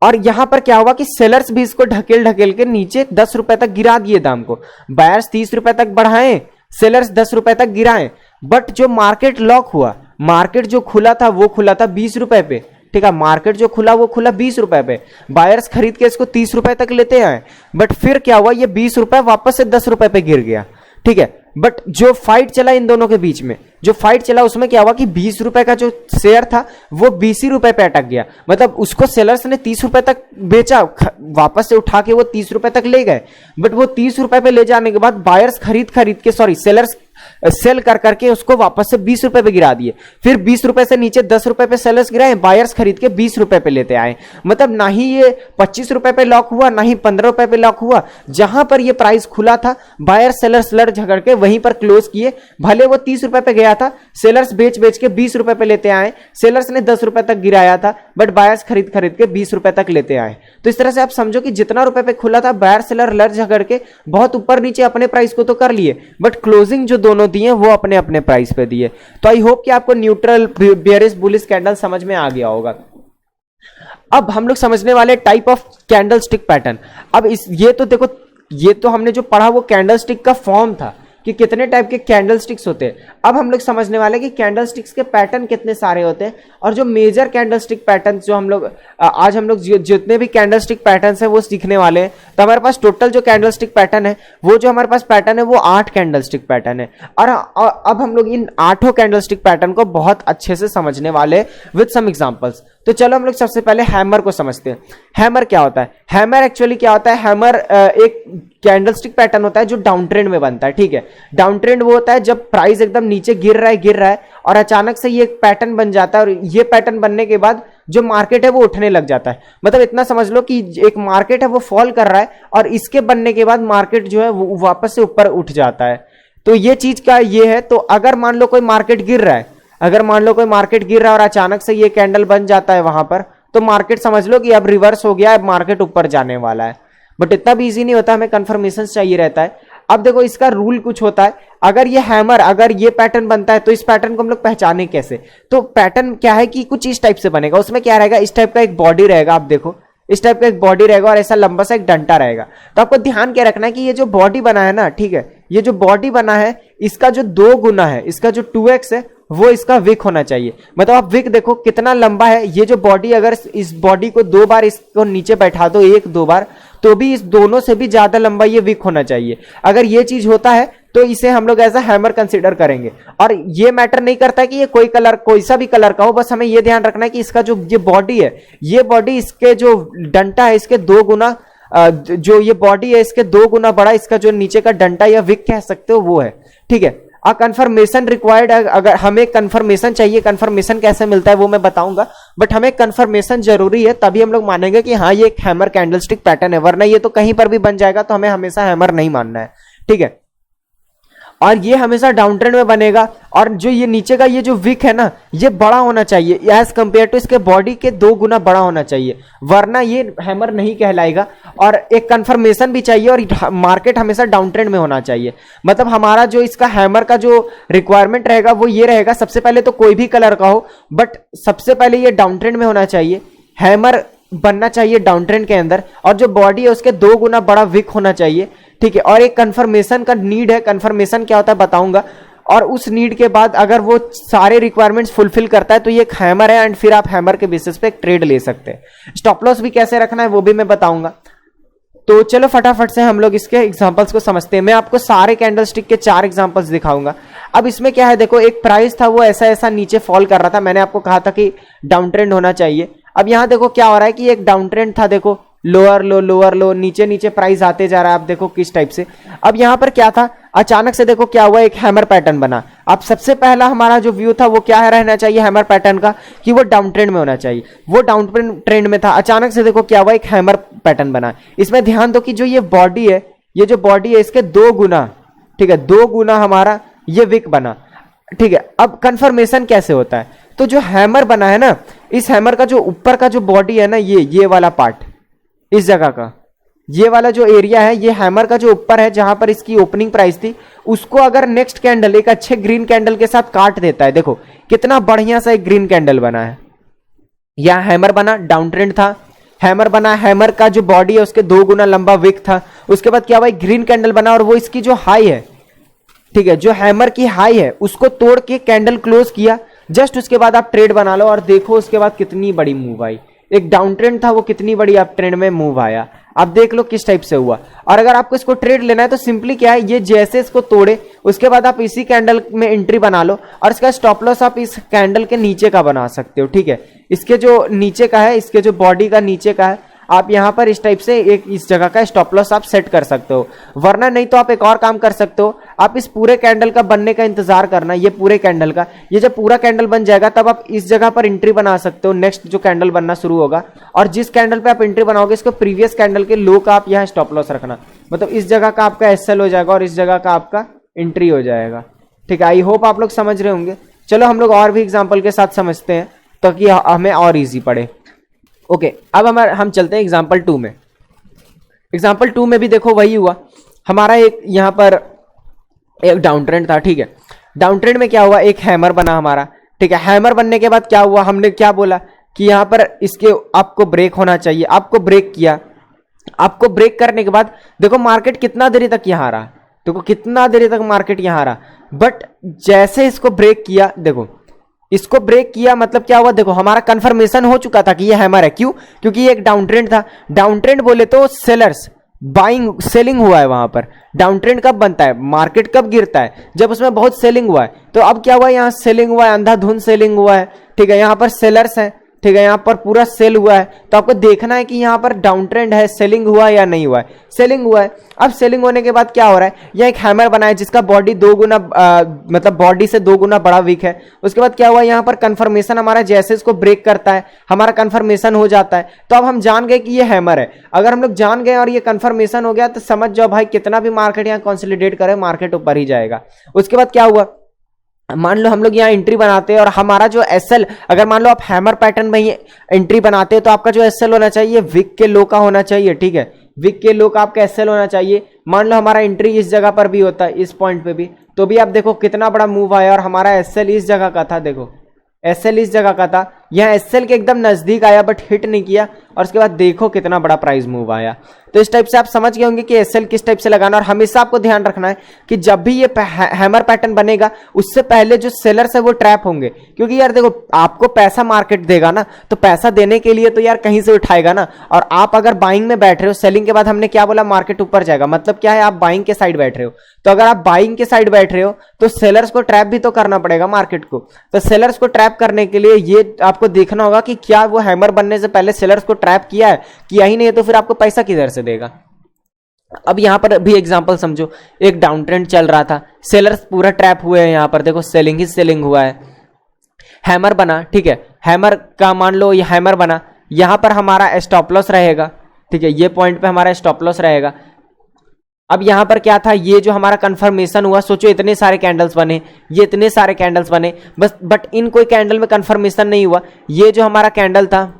और यहां पर क्या हुआ कि सेलर्स भी इसको ढकेल के नीचे 10 रुपए तक गिरा दिए दाम को। बायर्स 30 रुपए तक बढ़ाएं, सेलर्स 10 रुपए तक गिराएं। बट जो मार्केट लॉक हुआ, मार्केट जो खुला था वो खुला था 20 रुपए पे, ठीक है, मार्केट जो खुला वो खुला 20 रुपए पे। बायर्स खरीद के इसको 30 रुपए तक लेते आए, बट फिर क्या हुआ, ये 20 रुपए वापस से 10 रुपए पे गिर गया, ठीक है। बट जो फाइट चला इन दोनों के बीच में, जो फाइट चला उसमें क्या हुआ कि 20 रुपए का जो शेयर था वो 20 ही रुपए पे अटक गया। मतलब उसको सेलर्स ने 30 रुपए तक बेचा, वापस से उठा के वो 30 रुपए तक ले गए। बट वो 30 रुपए पे ले जाने के बाद बायर्स खरीद के, सॉरी, सेलर्स सेल कर करके उसको वापस से 20 रुपए पे गिरा दिए, फिर 20 रुपए से नीचे 10 रुपए पे सेलर्स गिराए, बायर्स खरीद के 20 रुपए पे लेते आए। मतलब ना ही ये 25 रुपए पे लॉक हुआ, ना ही 15 रुपए पे लॉक हुआ, जहां पर ये प्राइस खुला था बायर सेलर्स लड़ झगड़ के वहीं पर क्लोज किए। भले वो 30 रुपए पे गया था, सेलर्स बेच बेच के 20 रुपए पे लेते आए, सेलर्स ने 10 रुपए तक गिराया था बट बायर्स खरीद खरीद के 20 रुपए तक लेते आए। तो इस तरह से आप समझो कि जितना रुपए पे खुला था बायर सेलर लड़ झगड़ के बहुत ऊपर नीचे अपने प्राइस को तो कर लिए, बट क्लोजिंग जो दोनों दिए वो अपने अपने प्राइस पे दिए। तो आई होप कि आपको न्यूट्रल बेयरिश बुलिश कैंडल समझ में आ गया होगा। अब हम लोग समझने वाले type of candle stick pattern. अब ये तो देखो, ये तो हमने जो पढ़ा वो कैंडल स्टिक का फॉर्म था कि कितने टाइप के कैंडल स्टिक्स होते हैं। अब हम लोग समझने वाले कि कैंडल स्टिक्स के पैटर्न कितने सारे होते हैं, और जो मेजर कैंडल स्टिक पैटर्न जो हम लोग आज हम लोग जितने भी कैंडल स्टिक पैटर्न है वो सीखने वाले हैं। तो हमारे पास टोटल जो कैंडल स्टिक पैटर्न है वो जो हमारे पास पैटर्न है वो 8 कैंडल स्टिक पैटर्न है। और अब हम लोग इन 8 कैंडल स्टिक पैटर्न को बहुत अच्छे से समझने वाले विद सम एग्जांपल्स। तो चलो हम लोग सबसे पहले हैमर को समझते हैं। हैमर क्या होता है? हैमर एक्चुअली क्या होता है? हैमर एक कैंडल स्टिक पैटर्न होता है जो डाउन ट्रेंड में बनता है, ठीक है। डाउन ट्रेंड वो होता है जब प्राइस एकदम नीचे गिर रहा है और अचानक से ये एक पैटर्न बन जाता है, और ये पैटर्न बनने के बाद जो मार्केट है वो उठने लग जाता है। मतलब इतना समझ लो कि एक मार्केट है वो फॉल कर रहा है और इसके बनने के बाद मार्केट जो है वो वापस से ऊपर उठ जाता है। तो ये चीज का ये है। तो अगर मान लो कोई मार्केट गिर रहा है, अगर मान लो कोई मार्केट गिर रहा है और अचानक से ये कैंडल बन जाता है वहां पर, तो मार्केट समझ लो कि अब रिवर्स हो गया है, मार्केट ऊपर जाने वाला है। बट इतना भी इजी नहीं होता, हमें कंफर्मेशन चाहिए रहता है। अब देखो इसका रूल कुछ होता है। अगर ये हैमर, अगर ये पैटर्न बनता है तो इस पैटर्न को हम लोग पहचाने कैसे? तो पैटर्न क्या है कि कुछ इस टाइप से बनेगा। उसमें क्या रहेगा, इस टाइप का एक बॉडी रहेगा, आप देखो इस टाइप का एक बॉडी रहेगा और ऐसा लंबा सा एक डंटा रहेगा। तो आपको ध्यान क्या रखना है कि ये जो बॉडी बना है ना, ठीक है, ये जो बॉडी बना है इसका जो 2 गुना है, इसका जो 2x है वो इसका विक होना चाहिए। मतलब आप विक देखो कितना लंबा है। ये जो बॉडी, अगर इस बॉडी को 2 बार इसको नीचे बैठा दो, 1-2 बार, तो भी इस दोनों से भी ज्यादा लंबा ये विक होना चाहिए। अगर ये चीज होता है तो इसे हम लोग एज अ हैमर कंसीडर करेंगे। और ये मैटर नहीं करता कि ये कोई कलर, कोई सा भी कलर का हो, बस हमें ये ध्यान रखना है कि इसका जो ये बॉडी है, ये बॉडी इसके जो डंटा है इसके 2 गुना, जो ये बॉडी है इसके 2 गुना बड़ा इसका जो नीचे का डंटा या विक कह सकते हो वो है, ठीक है। कंफर्मेशन रिक्वायर्ड, अगर हमें कंफर्मेशन चाहिए, कंफर्मेशन कैसे मिलता है वो मैं बताऊंगा, बट हमें कंफर्मेशन जरूरी है, तभी हम लोग मानेंगे कि हाँ ये एक हैमर कैंडलस्टिक पैटर्न है। वरना ये तो कहीं पर भी बन जाएगा, तो हमें हमेशा हैमर नहीं मानना है, ठीक है। और ये हमेशा डाउन ट्रेंड में बनेगा, और जो ये नीचे का ये जो विक है ना, ये बड़ा होना चाहिए एज कंपेयर टू इसके बॉडी के 2 गुना बड़ा होना चाहिए, वरना ये हैमर नहीं कहलाएगा। और एक कंफर्मेशन भी चाहिए, और मार्केट हमेशा डाउन ट्रेंड में होना चाहिए। मतलब हमारा जो इसका हैमर का जो रिक्वायरमेंट रहेगा वो ये रहेगा, सबसे पहले तो कोई भी कलर का हो, बट सबसे पहले ये डाउन ट्रेंड में होना चाहिए, हैमर बनना चाहिए डाउन ट्रेंड के अंदर, और जो बॉडी है उसके 2 गुना बड़ा विक होना चाहिए, ठीक है। और एक कंफर्मेशन का नीड है, कंफर्मेशन क्या होता है बताऊंगा। और उस नीड के बाद अगर वो सारे रिक्वायरमेंट्स फुलफिल करता है तो ये एक हैमर है, एंड फिर आप हैमर के बेसिस पे एक ट्रेड ले सकते हैं। स्टॉप लॉस भी कैसे रखना है वो भी मैं बताऊंगा। तो चलो फटाफट से हम लोग इसके एग्जांपल्स को समझते हैं। मैं आपको सारे कैंडलस्टिक के 4 एग्जांपल्स दिखाऊंगा। अब इसमें क्या है, देखो एक प्राइस था वो ऐसा ऐसा नीचे फॉल कर रहा था, मैंने आपको कहा था कि डाउन ट्रेंड होना चाहिए। अब यहाँ देखो क्या हो रहा है कि एक डाउन ट्रेंड था, देखो लोअर लो लोअर लो, नीचे नीचे प्राइस आते जा रहा है, आप देखो किस टाइप से। अब यहाँ पर क्या था, अचानक से देखो क्या हुआ, एक हैमर पैटर्न बना। अब सबसे पहला हमारा जो व्यू था वो क्या है रहना चाहिए हैमर पैटर्न का, कि वो डाउन ट्रेंड में होना चाहिए। वो डाउन ट्रेंड में था, अचानक से देखो क्या हुआ, एक हैमर पैटर्न बना। इसमें ध्यान दो कि जो ये बॉडी है, ये जो बॉडी है इसके 2 गुना, ठीक है, 2 गुना हमारा ये विक बना, ठीक है। अब कंफर्मेशन कैसे होता है, तो जो हैमर बना है ना, इस हैमर का जो ऊपर का जो बॉडी है ना, ये वाला पार्ट, इस जगह का ये वाला जो एरिया है, ये हैमर का जो ऊपर है जहां पर इसकी ओपनिंग प्राइस थी, उसको अगर नेक्स्ट कैंडल एक अच्छे ग्रीन कैंडल के साथ काट देता है, देखो कितना बढ़िया सा एक ग्रीन कैंडल बना है। यह हैमर बना, डाउन ट्रेंड था, हैमर बना, हैमर का जो बॉडी है उसके 2 गुना लंबा विक था। उसके बाद क्या हुआ, एक ग्रीन कैंडल बना, और वो इसकी जो हाई है, ठीक है, जो हैमर की हाई है उसको तोड़ के कैंडल क्लोज किया। जस्ट उसके बाद आप ट्रेड बना लो और देखो उसके बाद कितनी बड़ी मूव आई। एक डाउन ट्रेंड था, वो कितनी बड़ी अप ट्रेंड में मूव आया। आप देख लो किस टाइप से हुआ। और अगर आपको इसको ट्रेड लेना है तो सिंपली क्या है, ये जैसे इसको तोड़े उसके बाद आप इसी कैंडल में एंट्री बना लो, और इसका स्टॉप लॉस आप इस कैंडल के नीचे का बना सकते हो, ठीक है। इसके जो नीचे का है, इसके जो बॉडी का नीचे का है, आप यहाँ पर इस टाइप से एक इस जगह का स्टॉप लॉस आप सेट कर सकते हो। वरना नहीं तो आप एक और काम कर सकते हो, आप इस पूरे कैंडल का बनने का इंतजार करना, ये पूरे कैंडल का, ये जब पूरा कैंडल बन जाएगा तब आप इस जगह पर एंट्री बना सकते हो। नेक्स्ट जो कैंडल बनना शुरू होगा और जिस कैंडल पे आप एंट्री बनाओगे इसको प्रीवियस कैंडल के लो का आप यहाँ स्टॉप लॉस रखना, मतलब इस जगह का आपका एसएल हो जाएगा और इस जगह का आपका एंट्री हो जाएगा। ठीक है, आई होप आप लोग समझ रहे होंगे। चलो हम लोग और भी एग्जांपल के साथ समझते हैं ताकि हमें और इजी पड़े। ओके, अब हम चलते हैं एग्जांपल 2 में। एग्जांपल 2 में भी देखो वही हुआ, हमारा एक यहाँ पर एक डाउन ट्रेंड था। ठीक है, डाउन ट्रेंड में क्या हुआ, एक हैमर बना हमारा। ठीक है, हैमर बनने के बाद क्या हुआ, हमने क्या बोला कि यहाँ पर इसके आपको ब्रेक होना चाहिए, आपको ब्रेक किया। आपको ब्रेक करने के बाद देखो मार्केट कितना देरी तक यहाँ रहा, देखो कितना देरी तक मार्केट यहाँ रहा, बट जैसे इसको ब्रेक किया, देखो इसको ब्रेक किया मतलब क्या हुआ, देखो हमारा कंफर्मेशन हो चुका था कि ये हैमर है। क्यों? क्योंकि ये एक डाउन ट्रेंड था। डाउन ट्रेंड बोले तो सेलर्स बाइंग सेलिंग हुआ है वहां पर। डाउन ट्रेंड कब बनता है, मार्केट कब गिरता है, जब उसमें बहुत सेलिंग हुआ है। तो अब क्या हुआ, यहाँ सेलिंग हुआ है, अंधाधुंध सेलिंग हुआ है। ठीक है, यहाँ पर सेलर्स हैं, ठीक है, यहाँ पर पूरा सेल हुआ है। तो आपको देखना है कि यहाँ पर डाउन ट्रेंड है, सेलिंग हुआ है या नहीं हुआ है। सेलिंग हुआ है। अब सेलिंग होने के बाद क्या हो रहा है, यह एक हैमर बना है जिसका बॉडी 2 गुना मतलब बॉडी से 2 गुना बड़ा वीक है। उसके बाद क्या हुआ, यहाँ पर कंफर्मेशन हमारा जैसे इसको ब्रेक करता है हमारा कंफर्मेशन हो जाता है। तो अब हम जान गए कि ये हैमर है। अगर हम लोग जान गए और ये कंफर्मेशन हो गया तो समझ जाओ भाई कितना भी मार्केट यहाँ कंसोलिडेट करे मार्केट ऊपर ही जाएगा। उसके बाद क्या हुआ, मान लो हम लोग यहाँ एंट्री बनाते हैं और हमारा जो एसएल, अगर मान लो आप हैमर पैटर्न में ही एंट्री बनाते हो तो आपका जो एसएल होना चाहिए विक के लो का होना चाहिए। ठीक है, विक के लो का आपका एसएल होना चाहिए। मान लो हमारा एंट्री इस जगह पर भी होता है, इस पॉइंट पे भी, तो भी आप देखो कितना बड़ा मूव आया और हमारा एसएल इस जगह का था। देखो एसएल इस जगह का था, यहाँ एसएल के एकदम नजदीक आया बट हिट नहीं किया और उसके बाद देखो कितना बड़ा प्राइस मूव आया। तो इस टाइप से आप समझ गए होंगे कि एसएल किस टाइप से लगाना। और हमेशा आपको ध्यान रखना है कि जब भी ये हैमर पैटर्न बनेगा उससे पहले जो सेलर्स है वो ट्रैप होंगे। क्योंकि यार देखो आपको पैसा मार्केट देगा ना, तो पैसा देने के लिए तो यार कहीं से उठाएगा ना। और आप अगर बाइंग में बैठ रहे हो, सेलिंग के बाद हमने क्या बोला, मार्केट ऊपर जाएगा, मतलब क्या है, आप बाइंग के साइड बैठ रहे हो। तो अगर आप बाइंग के साइड बैठ रहे हो तो सेलर्स को ट्रैप भी तो करना पड़ेगा मार्केट को। तो सेलर्स को ट्रैप करने के लिए ये आपको देखना होगा कि क्या वो हैमर बनने से पहले सेलर्स को ट्रैप किया है, किया ही नहीं है तो फिर आपको पैसा किधर से देगा। अब यहां पर भी एग्जांपल समझो, एक डाउन ट्रेंड चल रहा था, सेलर्स पूरा ट्रैप हुए हैं, यहां पर देखो सेलिंग ही सेलिंग हुआ है, हैमर बना। ठीक है, हैमर का मान लो ये हैमर बना, यहां पर हमारा स्टॉप लॉस रहेगा। ठीक है, ये पॉइंट पे हमारा स्टॉप लॉस रहेगा। अब यहां पर क्या था, ये जो हमारा कंफर्मेशन हुआ, सोचो इतने सारे कैंडल्स बने, ये इतने सारे कैंडल्स बने बस, बट इन कोई कैंडल में कंफर्मेशन नहीं हुआ। ये जो हमारा कैंडल था,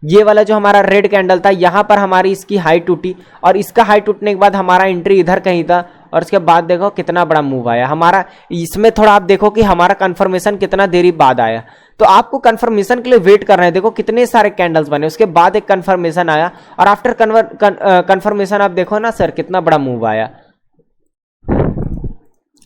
ये वाला जो हमारा रेड कैंडल था, यहां पर हमारी इसकी हाई टूटी और इसका हाई टूटने के बाद हमारा एंट्री इधर कहीं था और उसके बाद देखो कितना बड़ा मूव आया हमारा। इसमें थोड़ा आप देखो कि हमारा कंफर्मेशन कितना देरी बाद आया। तो आपको कंफर्मेशन के लिए वेट कर रहे हैं। देखो कितने सारे कैंडल्स बने, उसके बाद एक कंफर्मेशन आया और आफ्टर कंफर्मेशन आप देखो ना सर कितना बड़ा मूव आया।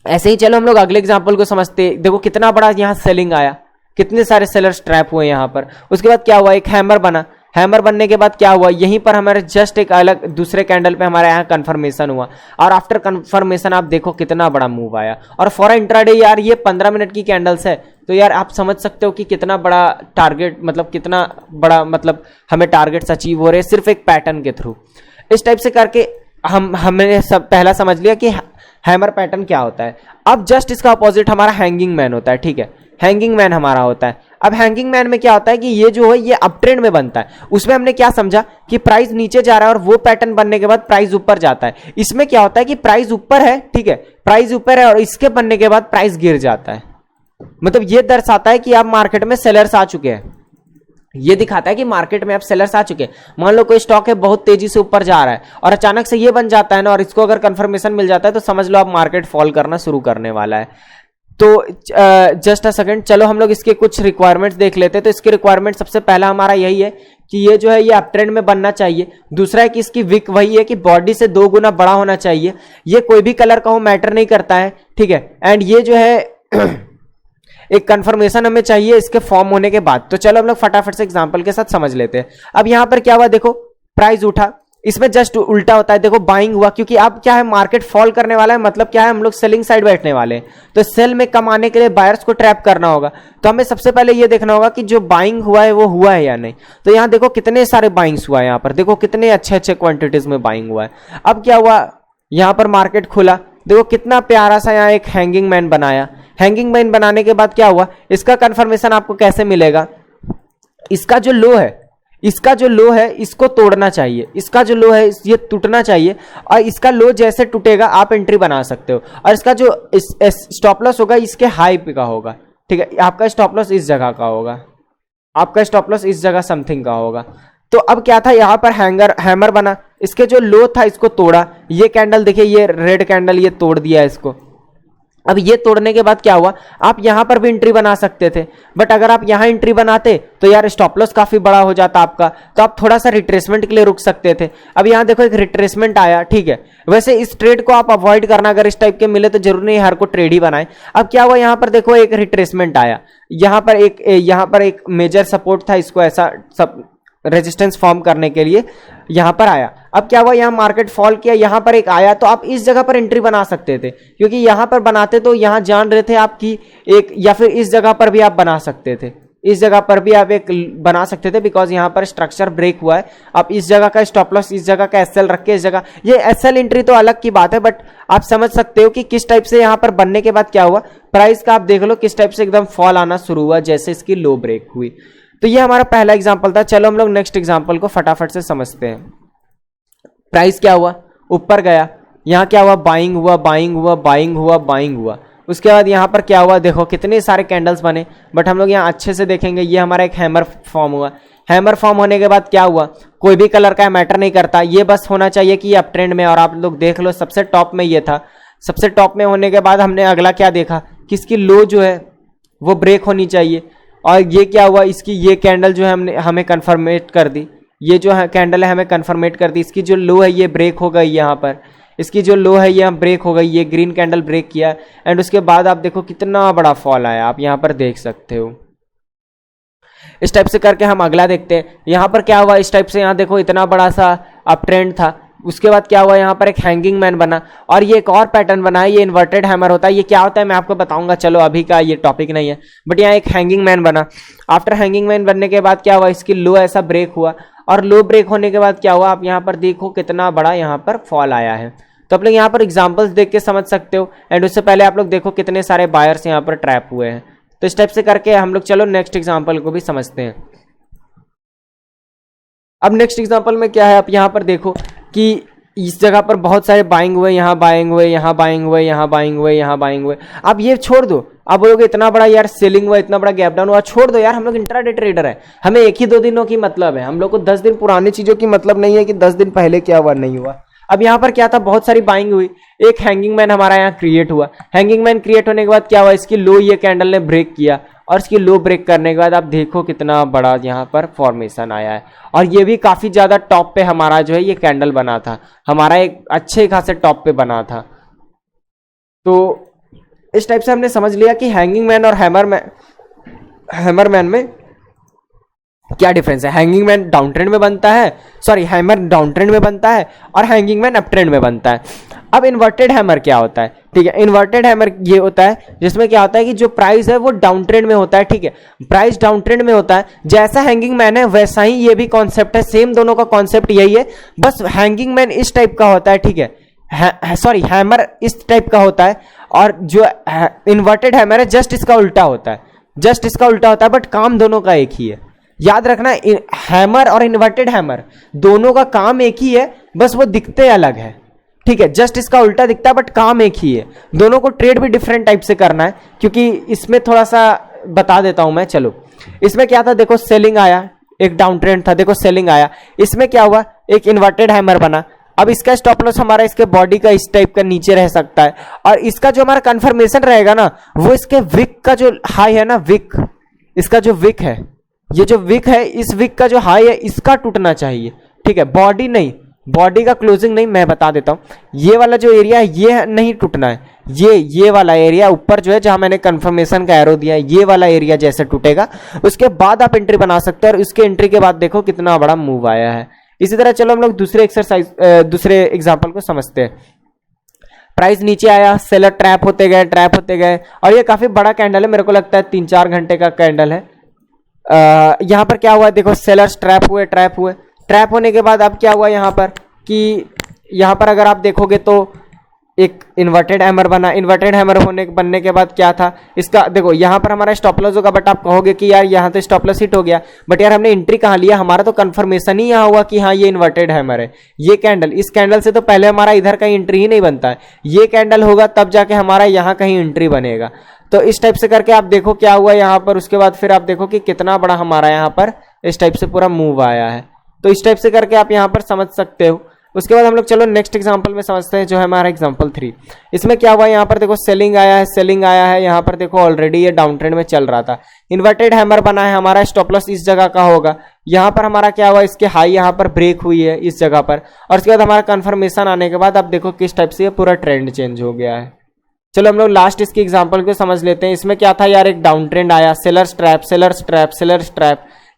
ऐसे ही चलो हम लोग अगले एग्जांपल को समझते। देखो कितना बड़ा यहाँ सेलिंग आया, कितने सारे सेलर्स ट्रैप हुए यहाँ पर। उसके बाद क्या हुआ, एक हैमर बना, हैमर बनने के बाद क्या हुआ, यहीं पर हमारे जस्ट एक अलग दूसरे कैंडल पे हमारे यहाँ कंफर्मेशन हुआ और आफ्टर कंफर्मेशन आप देखो कितना बड़ा मूव आया। और फॉर इंट्राडे यार ये 15 मिनट की कैंडल्स है, तो यार आप समझ सकते हो कि कितना बड़ा टारगेट, मतलब कितना बड़ा, मतलब हमें टारगेट्स अचीव हो रहे हैं सिर्फ एक पैटर्न के थ्रू। इस टाइप से करके हमने सब पहला समझ लिया कि हैमर पैटर्न क्या होता है। अब जस्ट इसका अपोजिट हमारा हैंगिंग मैन होता है। ठीक है, हैंगिंग मैन हमारा होता है। अब हैंगिंग मैन में क्या होता है कि ये जो है ये अप ट्रेंड में बनता है। उसमें हमने क्या समझा कि प्राइस नीचे जा रहा है और वो पैटर्न बनने के बाद प्राइस ऊपर जाता है। इसमें क्या होता है कि प्राइस ऊपर है, ठीक है, प्राइस ऊपर है और इसके बनने के बाद प्राइस गिर जाता है। मतलब ये दर्शाता है कि आप मार्केट में सेलर्स आ चुके हैं, ये दिखाता है कि मार्केट में अब सेलर्स आ चुके हैं। मान लो कोई स्टॉक है बहुत तेजी से ऊपर जा रहा है और अचानक से ये बन जाता है ना, और इसको अगर कंफर्मेशन मिल जाता है तो समझ लो अब मार्केट फॉल करना शुरू करने वाला है। तो जस्ट अ सेकंड, चलो हम लोग इसके कुछ रिक्वायरमेंट्स देख लेते हैं। तो इसके रिक्वायरमेंट सबसे पहला हमारा यही है कि ये जो है ये अप ट्रेंड में बनना चाहिए। दूसरा है कि इसकी विक वही है कि बॉडी से 2 गुना बड़ा होना चाहिए। ये कोई भी कलर का हो मैटर नहीं करता है, ठीक है। एंड ये जो है एक कंफर्मेशन हमें चाहिए इसके फॉर्म होने के बाद। तो चलो हम लोग फटाफट से एग्जांपल के साथ समझ लेते हैं। अब यहां पर क्या हुआ, देखो प्राइस उठा इसमें जस्ट उल्टा होता है, देखो बाइंग हुआ, क्योंकि अब क्या है मार्केट फॉल करने वाला है, मतलब क्या है हम लोग सेलिंग साइड बैठने वाले हैं, तो सेल में कमाने के लिए बायर्स को ट्रैप करना होगा। तो हमें सबसे पहले ये देखना होगा कि जो बाइंग हुआ है वो हुआ है या नहीं। तो यहाँ देखो कितने सारे बाइंग्स हुआ है, यहाँ पर देखो कितने अच्छे अच्छे क्वांटिटीज में बाइंग हुआ है। अब क्या हुआ, यहाँ पर मार्केट खुला, देखो कितना प्यारा सा यहाँ एक हैंगिंग मैन बनाया। हैंगिंग मैन बनाने के बाद क्या हुआ, इसका कंफर्मेशन आपको कैसे मिलेगा, इसका जो लो है, इसका जो लो है इसको तोड़ना चाहिए, इसका जो लो है ये टूटना चाहिए, और इसका लो जैसे टूटेगा आप एंट्री बना सकते हो। और इसका जो स्टॉप लॉस होगा इसके हाई पे का होगा, ठीक है, आपका स्टॉप लॉस इस जगह का होगा, आपका स्टॉप लॉस इस जगह समथिंग का होगा। तो अब क्या था, यहाँ पर हैमर बना, इसके जो लो था इसको तोड़ा, ये कैंडल देखिए, ये रेड कैंडल ये तोड़ दिया इसको। अब ये तोड़ने के बाद क्या हुआ, आप यहां पर भी एंट्री बना सकते थे, बट अगर आप यहां एंट्री बनाते तो यार स्टॉप लॉस काफी बड़ा हो जाता आपका, तो आप थोड़ा सा रिट्रेसमेंट के लिए रुक सकते थे। अब यहां देखो एक रिट्रेसमेंट आया, ठीक है, वैसे इस ट्रेड को आप अवॉइड करना, अगर इस टाइप के मिले तो जरूर नहीं हर को ट्रेड ही बनाए। अब क्या हुआ, यहां पर देखो एक रिट्रेसमेंट आया, यहां पर एक मेजर सपोर्ट था, इसको ऐसा सब रेजिस्टेंस फॉर्म करने के लिए यहां पर आया। अब क्या हुआ, यहां मार्केट फॉल किया, यहां पर एक आया, तो आप इस जगह पर एंट्री बना सकते थे, क्योंकि यहां पर बनाते तो यहां जान रहे थे आपकी एक, या फिर इस जगह पर भी आप बना सकते थे, इस जगह पर भी आप एक बना सकते थे, बिकॉज यहां पर स्ट्रक्चर ब्रेक हुआ है। आप इस जगह का स्टॉप लॉस, इस जगह का एसएल रख के, इस जगह ये एसएल एंट्री तो अलग की बात है, बट आप समझ सकते हो कि किस टाइप से यहां पर बनने के बाद क्या हुआ, प्राइस का आप देख लो किस टाइप से एकदम फॉल आना शुरू हुआ जैसे इसकी लो ब्रेक हुई। तो ये हमारा पहला एग्जांपल था। चलो हम लोग नेक्स्ट एग्जांपल को फटाफट से समझते हैं। प्राइस क्या हुआ, ऊपर गया, यहां क्या हुआ, बाइंग हुआ, बाइंग हुआ, बाइंग हुआ, बाइंग हुआ। उसके बाद यहां पर क्या हुआ, देखो कितने सारे कैंडल्स बने, बट हम लोग यहां अच्छे से देखेंगे, ये हमारा एक हैमर फॉर्म हुआ। हैमर फॉर्म होने के बाद क्या हुआ, कोई भी कलर का मैटर नहीं करता, ये बस होना चाहिए कि ये अप ट्रेंड में, और आप लोग देख लो सबसे टॉप में ये था। सबसे टॉप में होने के बाद हमने अगला क्या देखा कि इसकी लो जो है वो ब्रेक होनी चाहिए, और ये क्या हुआ, इसकी ये कैंडल जो है हमें कन्फर्मेट कर दी, ये जो है कैंडल है हमें कन्फर्मेट कर दी, इसकी जो लो है ये ब्रेक हो गई, यहाँ पर इसकी जो लो है ये ब्रेक हो गई, ये ग्रीन कैंडल ब्रेक किया, एंड उसके बाद आप देखो कितना बड़ा फॉल आया, आप यहाँ पर देख सकते हो। इस टाइप से करके हम अगला देखते हैं। यहाँ पर क्या हुआ, इस टाइप से यहाँ देखो इतना बड़ा सा अप ट्रेंड था, उसके बाद क्या हुआ, यहाँ पर एक हैंगिंग मैन बना, और ये एक और पैटर्न बना है, ये इन्वर्टेड हैमर होता है। ये क्या होता है मैं आपको बताऊंगा, चलो अभी का ये टॉपिक नहीं है, बट यहाँ एक हैंगिंग मैन बना। आफ्टर हैंगिंग मैन बनने के बाद क्या हुआ, इसकी लो ऐसा ब्रेक हुआ, और लो ब्रेक होने के बाद क्या हुआ, आप यहाँ पर देखो कितना बड़ा यहाँ पर फॉल आया है। तो आप लोग यहाँ पर एग्जाम्पल्स देख के समझ सकते हो, एंड उससे पहले आप लोग देखो कितने सारे बायर्स यहाँ पर ट्रैप हुए हैं। तो इस टाइप से करके हम लोग चलो नेक्स्ट एग्जाम्पल को भी समझते हैं। अब नेक्स्ट एग्जाम्पल में क्या है, आप यहाँ पर देखो कि इस जगह पर बहुत सारे बाइंग हुए, यहाँ बाइंग हुए, यहाँ बाइंग हुए, यहाँ बाइंग हुए, यहाँ बाइंग हुए। अब ये छोड़ दो, अब बोलोगे इतना बड़ा यार सेलिंग हुआ, इतना बड़ा गैप डाउन हुआ, छोड़ दो यार, हम लोग इंट्राडे ट्रेडर है, हमें एक ही 2 दिनों की मतलब है, हम लोग को 10 दिन पुरानी चीजों की मतलब नहीं है कि 10 दिन पहले क्या हुआ नहीं हुआ। अब यहाँ पर क्या था, बहुत सारी बाइंग हुई, एक हैंगिंग मैन हमारा यहाँ क्रिएट हुआ। हैंगिंग मैन क्रिएट होने के बाद क्या हुआ, इसकी लो ये कैंडल ने ब्रेक किया, और इसकी लो ब्रेक करने के बाद आप देखो कितना बड़ा यहाँ पर फॉर्मेशन आया है, और ये भी काफी ज्यादा टॉप पे हमारा जो है ये कैंडल बना था, हमारा एक अच्छे खासे टॉप पे बना था। तो इस टाइप से हमने समझ लिया कि हैंगिंग मैन और हैमर मैन में क्या डिफरेंस है। हैंगिंग मैन डाउन ट्रेंड में बनता है, सॉरी हैमर डाउन ट्रेंड में बनता है, और हैंगिंग मैन अप ट्रेंड में बनता है। अब इन्वर्टेड हैमर क्या होता है, ठीक है, इन्वर्टेड हैमर ये होता है जिसमें क्या होता है कि जो प्राइस है वो डाउन ट्रेंड में होता है, ठीक है, प्राइस डाउन ट्रेंड में होता है। जैसा हैंगिंग मैन है वैसा ही ये भी कॉन्सेप्ट है, सेम दोनों का कॉन्सेप्ट यही है, बस हैंगिंग मैन इस टाइप का होता है, ठीक है, सॉरी हैमर इस टाइप का होता है, और जो इन्वर्टेड हैमर है जस्ट इसका उल्टा होता है, जस्ट इसका उल्टा होता है, बट काम दोनों का एक ही है। याद रखना, हैमर और इन्वर्टेड हैमर दोनों का काम एक ही है, बस वो दिखते अलग है, ठीक है, जस्ट इसका उल्टा दिखता है बट काम एक ही है। दोनों को ट्रेड भी डिफरेंट टाइप से करना है, क्योंकि इसमें थोड़ा सा बता देता हूं मैं। चलो इसमें क्या था, देखो सेलिंग आया, एक डाउन ट्रेंड था, देखो सेलिंग आया, इसमें क्या हुआ, एक इन्वर्टेड हैमर बना। अब इसका स्टॉप लॉस हमारा इसके बॉडी का इस टाइप का नीचे रह सकता है, और इसका जो हमारा कंफर्मेशन रहेगा ना, वो इसके विक का जो हाई है ना, विक, इसका जो विक है, ये जो विक है, इस विक का जो हाई है इसका टूटना चाहिए, ठीक है, बॉडी नहीं, बॉडी का क्लोजिंग नहीं, मैं बता देता हूं, ये वाला जो एरिया है ये नहीं टूटना है, ये वाला एरिया ऊपर जो है जहां मैंने कंफर्मेशन का एरो दिया है, ये वाला एरिया जैसे टूटेगा उसके बाद आप एंट्री बना सकते हो। और उसके एंट्री के बाद देखो कितना बड़ा मूव आया है, इसी तरह चलो हम लोग दूसरे एग्जाम्पल को समझते हैं। प्राइस नीचे आया, सेलर ट्रैप होते गए और ये काफी बड़ा कैंडल है, मेरे को लगता है 3-4 घंटे का कैंडल है। यहाँ पर क्या हुआ देखो, सेलर्स ट्रैप हुए। ट्रैप होने के बाद अब क्या हुआ यहाँ पर कि यहाँ पर अगर आप देखोगे तो एक इन्वर्टेड हैमर बना। इन्वर्टेड हैमर बनने के बाद क्या था इसका, देखो यहाँ पर हमारा स्टॉप लॉस होगा, बट आप कहोगे कि यार यहाँ तो स्टॉप लॉस हिट हो गया, बट यार हमने एंट्री कहाँ लिया, हमारा तो कंफर्मेशन ही यहाँ हुआ कि हाँ ये इन्वर्टेड हैमर है। ये कैंडल, इस कैंडल से तो पहले हमारा इधर कहीं एंट्री ही नहीं बनता है, ये कैंडल होगा तब जाके हमारा यहाँ कहीं एंट्री बनेगा। तो इस टाइप से करके आप देखो क्या हुआ यहाँ पर। उसके बाद फिर आप देखो कि कितना बड़ा हमारा यहाँ पर इस टाइप से पूरा मूव आया है। तो इस टाइप से करके आप यहाँ पर समझ सकते हो। उसके बाद हम लोग चलो नेक्स्ट एग्जांपल में समझते हैं, जो है हमारा एग्जांपल 3। इसमें क्या हुआ यहाँ पर देखो, सेलिंग आया है यहाँ पर देखो, ऑलरेडी ये डाउन ट्रेंड में चल रहा था। इन्वर्टेड हैमर बना है, हमारा स्टॉप लॉस इस जगह का होगा। यहाँ पर हमारा क्या हुआ, इसके हाई यहाँ पर ब्रेक हुई है इस जगह पर, और उसके बाद हमारा कंफर्मेशन आने के बाद आप देखो किस टाइप से ये पूरा ट्रेंड चेंज हो गया है। चलो हम लोग लास्ट इसकी एग्जांपल को समझ लेते हैं। इसमें क्या था यार, एक डाउन ट्रेंड आया, सेलर्स ट्रैप।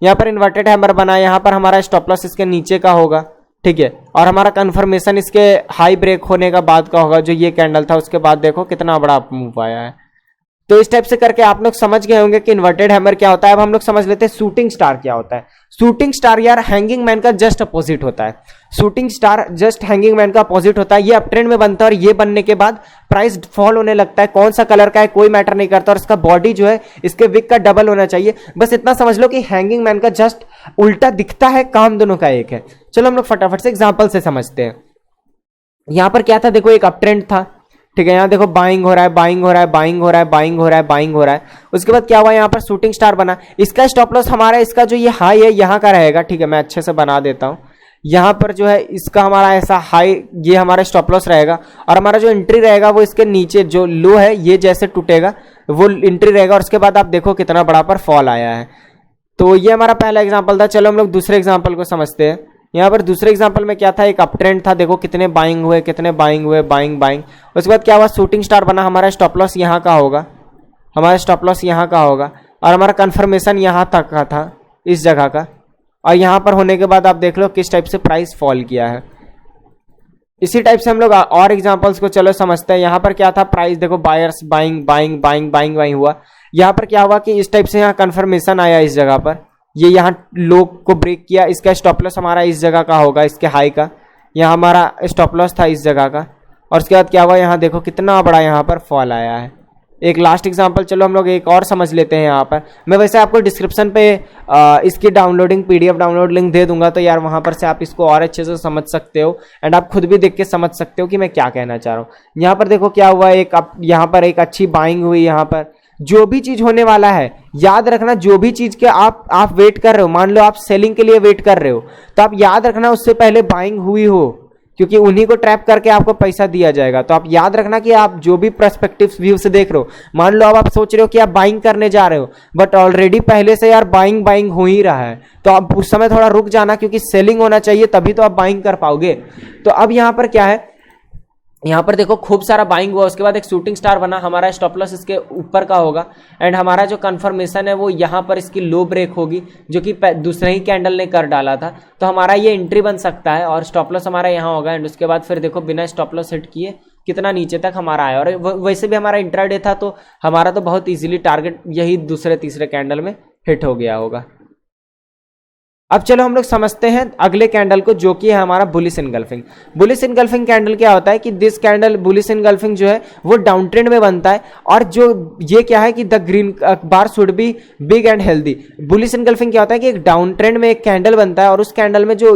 यहाँ पर इन्वर्टेड हैमर बना, यहाँ पर हमारा स्टॉप लॉस इसके नीचे का होगा, ठीक है, और हमारा कंफर्मेशन इसके हाई ब्रेक होने का बाद का होगा, जो ये कैंडल था। उसके बाद देखो कितना बड़ा मूव आया है। तो इस टाइप से करके आप लोग समझ गए होंगे कि इन्वर्टेड हैमर क्या होता है। अब हम लोग समझ लेते हैं शूटिंग स्टार क्या होता है। शूटिंग स्टार यार हैंगिंग मैन का जस्ट अपोजिट होता है। Shooting star just hanging man का अपोजिट होता है। ये अप ट्रेंड में बनता है और ये बनने के बाद प्राइस फॉल होने लगता है। कौन सा कलर का है कोई मैटर नहीं करता, और इसका बॉडी जो है इसके विक का डबल होना चाहिए। बस इतना समझ लो कि हैंगिंग मैन का जस्ट उल्टा दिखता है, काम दोनों का एक है। चलो हम लोग फटाफट से एग्जाम्पल से समझते हैं। यहां पर क्या था देखो, एक अप ट्रेंड था, ठीक है, यहाँ देखो बाइंग हो रहा है। उसके बाद क्या हुआ, यहाँ पर शूटिंग स्टार बना। इसका स्टॉप लॉस हमारा, इसका जो ये हाई है यहाँ का रहेगा, ठीक है, मैं अच्छे से बना देता हूँ। यहाँ पर जो है इसका हमारा ऐसा हाई, ये हमारा स्टॉप लॉस रहेगा, और हमारा जो एंट्री रहेगा वो इसके नीचे जो लो है ये जैसे टूटेगा वो एंट्री रहेगा। और उसके बाद आप देखो कितना बड़ा पर फॉल आया है। तो ये हमारा पहला एग्जाम्पल था। चलो हम लोग दूसरे एग्जाम्पल को समझते हैं। यहाँ पर दूसरे एग्जांपल में क्या था, एक अप ट्रेंड था, देखो कितने बाइंग हुए, बाइंग। उसके बाद क्या हुआ, शूटिंग स्टार बना, हमारा स्टॉप लॉस यहाँ का होगा, और हमारा कंफर्मेशन यहाँ तक का था इस जगह का। और यहाँ पर होने के बाद आप देख लो किस टाइप से प्राइस फॉल किया है। इसी टाइप से हम लोग और एग्जांपल्स को चलो समझते हैं। यहाँ पर क्या था, प्राइस देखो बायर्स बाइंग हुआ। यहाँ पर क्या हुआ कि इस टाइप से यहाँ कंफर्मेशन आया इस जगह पर, ये यहाँ लो को ब्रेक किया। इसका स्टॉप लॉस हमारा इस जगह का होगा, इसके हाई का, यहाँ हमारा स्टॉप लॉस था इस जगह का। और उसके बाद क्या हुआ, यहाँ देखो कितना बड़ा यहाँ पर फॉल आया है। एक लास्ट एग्जांपल चलो हम लोग एक और समझ लेते हैं। यहाँ पर मैं वैसे आपको डिस्क्रिप्शन पे इसकी डाउनलोडिंग PDF डाउनलोड लिंक दे दूंगा, तो यार वहाँ पर से आप इसको और अच्छे से समझ सकते हो, एंड आप खुद भी देख के समझ सकते हो कि मैं क्या कहना चाह रहा हूँ। यहाँ पर देखो क्या हुआ, यहाँ पर एक अच्छी बाइंग हुई। यहाँ पर जो भी चीज होने वाला है याद रखना, जो भी चीज के आप वेट कर रहे हो, मान लो आप सेलिंग के लिए वेट कर रहे हो, तो आप याद रखना उससे पहले बाइंग हुई हो, क्योंकि उन्हीं को ट्रैप करके आपको पैसा दिया जाएगा। तो आप याद रखना कि आप जो भी पर्सपेक्टिव व्यू से देख रहे हो, मान लो अब आप सोच रहे हो कि आप बाइंग करने जा रहे हो, बट ऑलरेडी पहले से यार बाइंग हो ही रहा है, तो आप उस समय थोड़ा रुक जाना, क्योंकि सेलिंग होना चाहिए तभी तो आप बाइंग कर पाओगे। तो अब यहाँ पर क्या है, यहाँ पर देखो खूब सारा बाइंग हुआ। उसके बाद एक शूटिंग स्टार बना, हमारा स्टॉप लॉस इसके ऊपर का होगा, एंड हमारा जो कंफर्मेशन है वो यहाँ पर इसकी लो ब्रेक होगी, जो कि दूसरे ही कैंडल ने कर डाला था। तो हमारा ये एंट्री बन सकता है, और स्टॉप लॉस हमारा यहाँ होगा। एंड उसके बाद फिर देखो बिना स्टॉप लॉस हिट किए कितना नीचे तक हमारा आया, और वैसे भी हमारा इंट्राडे था, तो हमारा तो बहुत ईजिली टारगेट यही दूसरे तीसरे कैंडल में हिट हो गया होगा। अब चलो हम लोग समझते हैं अगले कैंडल को, जो कि है हमारा bullish engulfing. Bullish engulfing candle क्या होता है कि दिस कैंडल बुलिश इनगल्फिंग जो है वो डाउन ट्रेंड में बनता है, और जो ये क्या है कि the green bar should be big and healthy. Bullish engulfing क्या होता है कि एक डाउन ट्रेंड में एक कैंडल बनता है, और उस कैंडल में जो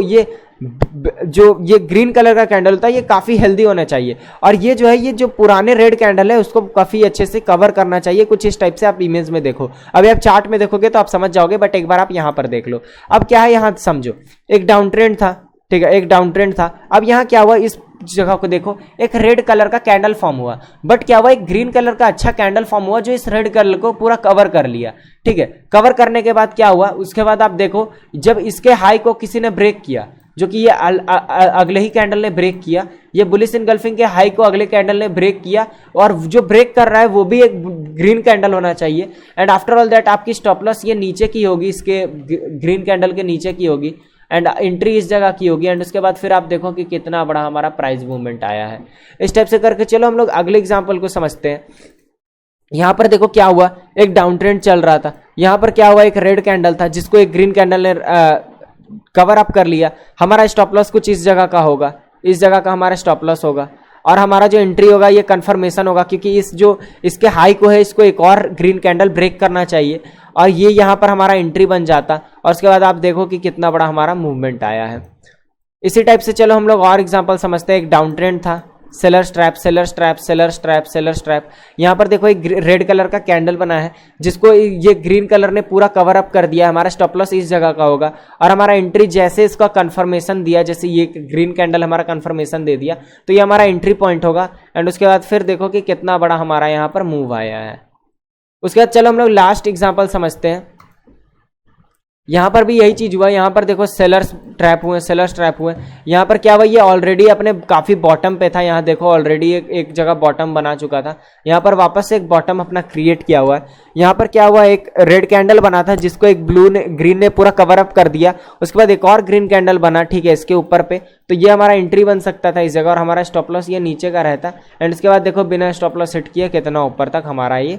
ये ग्रीन कलर का कैंडल होता है ये काफी हेल्दी होना चाहिए, और ये जो है ये जो पुराने रेड कैंडल है उसको काफी अच्छे से कवर करना चाहिए। कुछ इस टाइप से आप इमेज में देखो, अभी आप चार्ट में देखोगे तो आप समझ जाओगे, बट एक बार आप यहाँ पर देख लो। अब क्या है, यहाँ समझो एक डाउन ट्रेंड था, ठीक है, एक डाउन ट्रेंड था। अब यहाँ क्या हुआ, इस जगह को देखो, एक रेड कलर का कैंडल फॉर्म हुआ, बट क्या हुआ, एक ग्रीन कलर का अच्छा कैंडल फॉर्म हुआ जो इस रेड कलर को पूरा कवर कर लिया, ठीक है। कवर करने के बाद क्या हुआ, उसके बाद आप देखो जब इसके हाई को किसी ने ब्रेक किया, जो कि ये अगले ही कैंडल ने ब्रेक किया, ये बुलिश इनगल्फिंग के हाई को अगले कैंडल ने ब्रेक किया, और जो ब्रेक कर रहा है वो भी एक ग्रीन कैंडल होना चाहिए। एंड आफ्टर ऑल दैट आपकी स्टॉप लॉस ये नीचे की होगी, इसके ग्रीन कैंडल के नीचे की होगी। एंड एंट्री इस जगह की होगी एंड उसके बाद फिर आप देखो कि कितना बड़ा हमारा प्राइस मूवमेंट आया है। इस टाइप से करके चलो हम लोग अगले एग्जाम्पल को समझते हैं। यहां पर देखो क्या हुआ, एक डाउन ट्रेंड चल रहा था, यहां पर क्या हुआ, एक रेड कैंडल था जिसको एक ग्रीन कैंडल ने कवर अप कर लिया। हमारा स्टॉप लॉस कुछ इस जगह का होगा, इस जगह का हमारा स्टॉप लॉस होगा और हमारा जो एंट्री होगा ये कंफर्मेशन होगा, क्योंकि इस जो इसके हाई को है इसको एक और ग्रीन कैंडल ब्रेक करना चाहिए और ये यहाँ पर हमारा एंट्री बन जाता और उसके बाद आप देखो कि कितना बड़ा हमारा मूवमेंट आया है। इसी टाइप से चलो हम लोग और एग्जांपल समझते हैं। एक डाउन ट्रेंड था, seller strap seller strap seller strap seller strap. यहाँ पर देखो एक रेड कलर का कैंडल बना है जिसको ये ग्रीन कलर ने पूरा कवर अप कर दिया। हमारा स्टॉप लॉस इस जगह का होगा और हमारा एंट्री जैसे इसका कंफर्मेशन दिया, जैसे ये ग्रीन कैंडल हमारा कंफर्मेशन दे दिया तो ये हमारा एंट्री पॉइंट होगा एंड उसके बाद फिर देखो कि कितना बड़ा हमारा यहाँ पर मूव आया है। उसके बाद चलो हम लोग लास्ट एग्जाम्पल समझते हैं। यहां पर भी यही चीज हुआ, यहां पर देखो सेलर्स ट्रैप हुए, सेलर्स ट्रैप हुए। यहां पर क्या हुआ, ये ऑलरेडी अपने काफी बॉटम पे था, यहां देखो ऑलरेडी एक जगह बॉटम बना चुका था, यहां पर वापस से एक बॉटम अपना क्रिएट किया हुआ है। यहां पर क्या हुआ, एक रेड कैंडल बना था जिसको एक ब्लू ने ग्रीन ने पूरा कवर अप कर दिया। उसके बाद एक और ग्रीन कैंडल बना, ठीक है, इसके ऊपर पे, तो ये हमारा एंट्री बन सकता था इस जगह और हमारा स्टॉप लॉस ये नीचे का रहता एंड उसके बाद देखो बिना स्टॉप लॉस हिट किए कितना ऊपर तक हमारा ये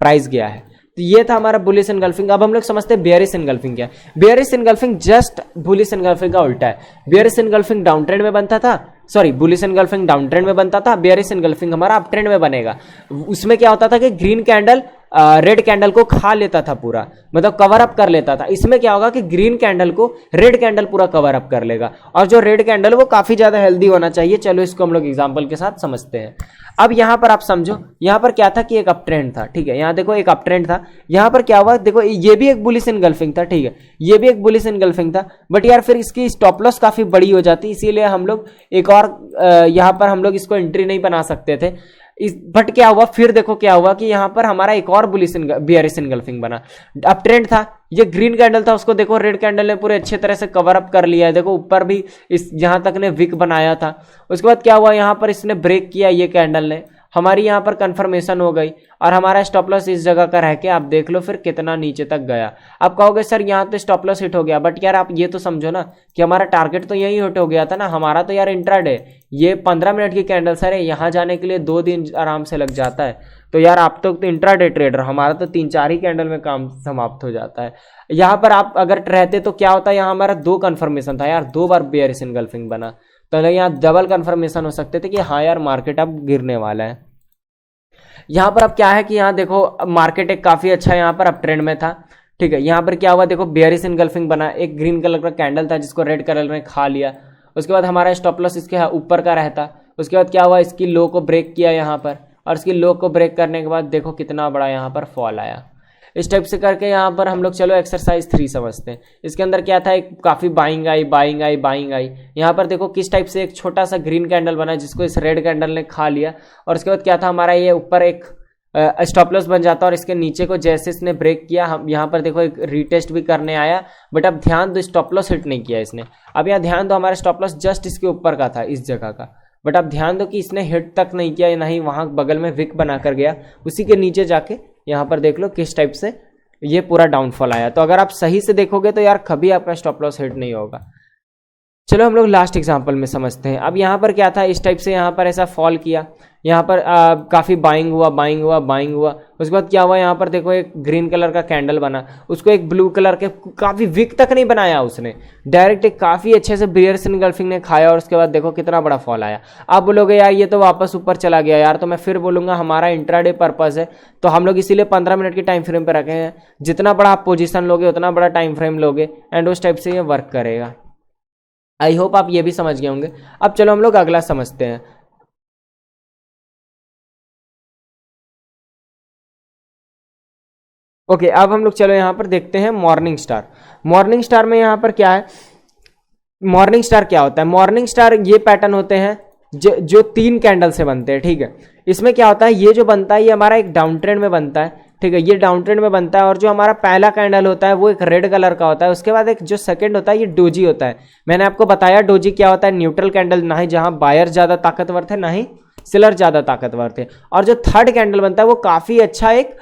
प्राइस गया है। तो ये था हमारा बुलिश एनगल्फिंग। अब हम लोग समझते हैं बेयरिश एनगल्फिंग क्या है। Bearish engulfing just bullish engulfing का उल्टा है। बेयरिश एनगल्फिंग डाउन ट्रेंड में बनता था, sorry bullish engulfing down trend में बनता था, बेयरिश एनगल्फिंग हमारा अप ट्रेंड में बनेगा। उसमें क्या होता था कि ग्रीन कैंडल रेड कैंडल को खा लेता था पूरा, मतलब कवर अप कर लेता था। इसमें क्या होगा कि ग्रीन कैंडल को रेड कैंडल पूरा कवर अप कर लेगा और जो रेड कैंडल वो काफी ज्यादा हेल्दी होना चाहिए। चलो इसको हम लोग एग्जांपल के साथ समझते हैं। अब यहां पर आप समझो, यहां पर क्या था कि एक अप ट्रेंड था, ठीक है, यहां देखो एक अप ट्रेंड था। यहां पर क्या हुआ, देखो ये भी एक बुलिश एनगल्फिंग था, ठीक है, ये भी एक बुलिश एनगल्फिंग था, बट यार फिर इसकी स्टॉप लॉस काफी बड़ी हो जाती, इसीलिए हम लोग एक और यहां पर हम लोग इसको एंट्री नहीं बना सकते थे। बट क्या हुआ, फिर देखो क्या हुआ कि यहां पर हमारा एक और बुलिश बेयरिश एनगल्फिंग बना। अप ट्रेंड था, ये ग्रीन कैंडल था, उसको देखो रेड कैंडल ने पूरे अच्छे तरह से कवर अप कर लिया है। देखो ऊपर भी इस जहां तक ने विक बनाया था। उसके बाद क्या हुआ, यहां पर इसने ब्रेक किया, ये कैंडल ने, हमारी यहां पर कंफर्मेशन हो गई और हमारा स्टॉप लॉस इस जगह का रह के आप देख लो फिर कितना नीचे तक गया। आप कहोगे सर यहां तो स्टॉप लॉस हिट हो गया, बट यार आप ये तो समझो ना कि हमारा टारगेट तो यही हिट हो गया था ना, हमारा तो यार इंट्राडे, ये 15 मिनट की कैंडल सर है, यहां जाने के लिए 2 दिन आराम से लग जाता है। तो यार आप तो इंट्राडे ट्रेडर, हमारा तो 3-4 ही कैंडल में काम समाप्त हो जाता है। यहाँ पर आप अगर रहते तो क्या होता है, यहाँ हमारा 2 कंफर्मेशन था यार, 2 बार बेयरिश एनगल्फिंग बना, तो यहाँ डबल कंफर्मेशन हो सकते थे कि हाँ यार मार्केट अब गिरने वाला है। यहाँ पर अब क्या है कि यहाँ देखो मार्केट एक काफी अच्छा यहाँ पर अप ट्रेंड में था, ठीक है। यहाँ पर क्या हुआ, देखो बेयरिश एनगल्फिंग बना, एक ग्रीन कलर का कैंडल था जिसको रेड कलर ने खा लिया। उसके बाद हमारा स्टॉप लॉस इसके ऊपर का रहता। उसके बाद क्या हुआ, इसकी लो को ब्रेक किया यहाँ पर और इसकी लो को ब्रेक करने के बाद देखो कितना बड़ा यहाँ पर फॉल आया। इस टाइप से करके यहाँ पर हम लोग चलो एक्सरसाइज 3 समझते हैं। इसके अंदर क्या था, एक काफी buying I buying I buying I. यहाँ पर देखो किस टाइप से एक छोटा सा ग्रीन कैंडल बना जिसको इस रेड कैंडल ने खा लिया और उसके बाद क्या था, हमारा ये ऊपर एक स्टॉप लॉस बन जाता और इसके नीचे को जैसे इसने ब्रेक किया, हम यहाँ पर देखो एक रीटेस्ट भी करने आया, बट अब ध्यान दो स्टॉप लॉस हिट नहीं किया इसने। अब यहाँ ध्यान दो हमारा स्टॉप लॉस जस्ट इसके ऊपर का था, इस जगह का, बट अब ध्यान दो कि इसने हिट तक नहीं किया, नहीं वहां बगल में विक बना कर गया, उसी के नीचे जाके यहाँ पर देख लो किस टाइप से ये पूरा डाउनफॉल आया। तो अगर आप सही से देखोगे तो यार कभी आपका स्टॉप लॉस हिट नहीं होगा। चलो हम लोग लास्ट एग्जांपल में समझते हैं। अब यहाँ पर क्या था, इस टाइप से यहाँ पर ऐसा फॉल किया, यहाँ पर काफी बाइंग हुआ बाइंग हुआ बाइंग हुआ। उसके बाद क्या हुआ, यहाँ पर देखो एक ग्रीन कलर का कैंडल बना, उसको एक ब्लू कलर के काफी विक तक नहीं बनाया उसने, डायरेक्ट एक काफी अच्छे से बेयरिश एनगल्फिंग ने खाया और उसके बाद देखो कितना बड़ा फॉल आया। आप बोलोगे यार ये तो वापस ऊपर चला गया यार, तो मैं फिर बोलूंगा हमारा इंट्राडे पर्पस है, तो हम लोग इसीलिए 15 मिनट की टाइम फ्रेम पे रखे हैं। जितना बड़ा आप पोजिशन लोगे उतना बड़ा टाइम फ्रेम लोगे एंड उस टाइप से ये वर्क करेगा। आई होप आप ये भी समझ गए होंगे। अब चलो हम लोग अगला समझते हैं। ओके, अब हम लोग चलो यहाँ पर देखते हैं मॉर्निंग स्टार। मॉर्निंग स्टार में यहाँ पर क्या है, मॉर्निंग स्टार क्या होता है, मॉर्निंग स्टार ये पैटर्न होते हैं जो 3 कैंडल से बनते हैं, ठीक है। इसमें क्या होता है, ये जो बनता है ये हमारा एक डाउन ट्रेंड में बनता है, ठीक है, ये डाउन ट्रेंड में बनता है और जो हमारा पहला कैंडल होता है वो एक रेड कलर का होता है। उसके बाद एक जो सेकंड होता है ये डोजी होता है। मैंने आपको बताया डोजी क्या होता है, न्यूट्रल कैंडल, ना ही जहां बायर ज्यादा ताकतवर थे ना ही सेलर ज्यादा ताकतवर थे। और जो थर्ड कैंडल बनता है वो काफी अच्छा एक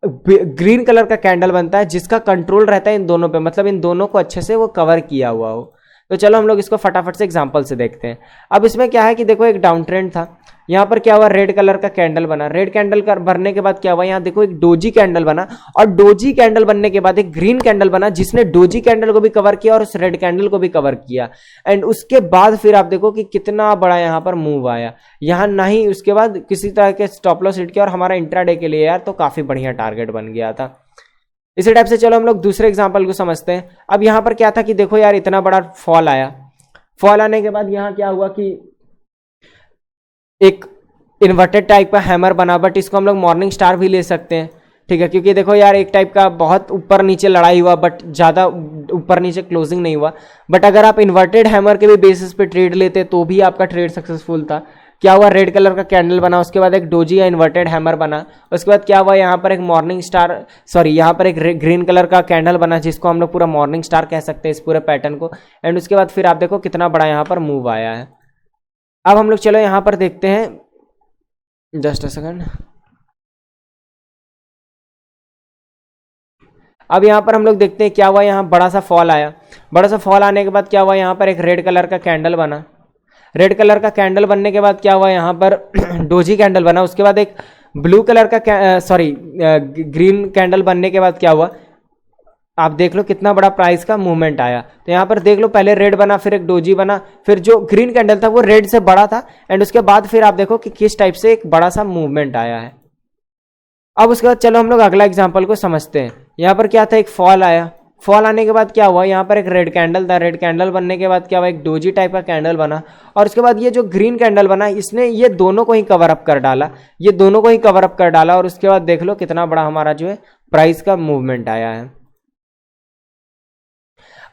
ग्रीन कलर का कैंडल बनता है जिसका कंट्रोल रहता है इन दोनों पे, मतलब इन दोनों को अच्छे से वो कवर किया हुआ हो। तो चलो हम लोग इसको फटाफट से एग्जांपल से देखते हैं। अब इसमें क्या है कि देखो एक डाउन ट्रेंड था, यहाँ पर क्या हुआ, रेड कलर का कैंडल बना, रेड कैंडल कर बनने के बाद क्या हुआ, यहाँ देखो एक डोजी कैंडल बना, और डोजी कैंडल बनने के बाद एक ग्रीन कैंडल बना जिसने डोजी कैंडल को भी कवर किया और उस रेड कैंडल को भी कवर किया। एंड उसके बाद फिर आप देखो कि कितना बड़ा यहाँ पर मूव आया, यहाँ नहीं उसके बाद किसी तरह के स्टॉप लॉस हिट किया, और हमारा इंट्राडे के लिए यार तो काफी बढ़िया टारगेट बन गया था। इसी टाइप से चलो हम लोग दूसरे एग्जाम्पल को समझते हैं। अब यहाँ पर क्या था कि देखो यार इतना बड़ा फॉल आया, फॉल आने के बाद यहाँ क्या हुआ कि एक इन्वर्टेड टाइप का हैमर बना, बट इसको हम लोग मॉर्निंग स्टार भी ले सकते हैं, ठीक है, क्योंकि देखो यार एक टाइप का बहुत ऊपर नीचे लड़ाई हुआ बट ज़्यादा ऊपर नीचे क्लोजिंग नहीं हुआ। बट अगर आप इन्वर्टेड हैमर के भी बेसिस पे ट्रेड लेते तो भी आपका ट्रेड सक्सेसफुल था। क्या हुआ, रेड कलर का कैंडल बना, उसके बाद एक डोजी या इन्वर्टेड हैमर बना, उसके बाद क्या हुआ, यहाँ पर एक मॉर्निंग स्टार यहाँ पर एक ग्रीन कलर का कैंडल बना जिसको हम लोग पूरा मॉर्निंग स्टार कह सकते हैं इस पूरे पैटर्न को। एंड उसके बाद फिर आप देखो कितना बड़ा यहाँ पर मूव आया है। अब हम लोग चलो यहाँ पर देखते हैं, जस्ट अ सेकंड। अब यहाँ पर हम लोग देखते हैं क्या हुआ, यहाँ बड़ा सा फॉल आया, बड़ा सा फॉल आने के बाद क्या हुआ, यहाँ पर एक रेड कलर का कैंडल बना, रेड कलर का कैंडल बनने के बाद क्या हुआ, यहाँ पर डोजी कैंडल बना, उसके बाद एक ब्लू कलर का ग्रीन कैंडल बनने के बाद क्या हुआ, आप देख लो कितना बड़ा प्राइस का मूवमेंट आया। तो यहाँ पर देख लो पहले रेड बना, फिर एक डोजी बना, फिर जो ग्रीन कैंडल था वो रेड से बड़ा था, एंड उसके बाद फिर आप देखो कि किस टाइप से एक बड़ा सा मूवमेंट आया है। अब उसके बाद चलो हम लोग अगला एग्जांपल को समझते हैं। यहाँ पर क्या था, एक फॉल आया, फॉल आने के बाद क्या हुआ, यहाँ पर एक रेड कैंडल था, रेड कैंडल बनने के बाद क्या हुआ, एक डोजी टाइप का कैंडल बना, और उसके बाद ये जो ग्रीन कैंडल बना इसने ये दोनों को ही कवर अप कर डाला, ये दोनों को ही कवर अप कर डाला, और उसके बाद देख लो कितना बड़ा हमारा जो है प्राइस का मूवमेंट आया है।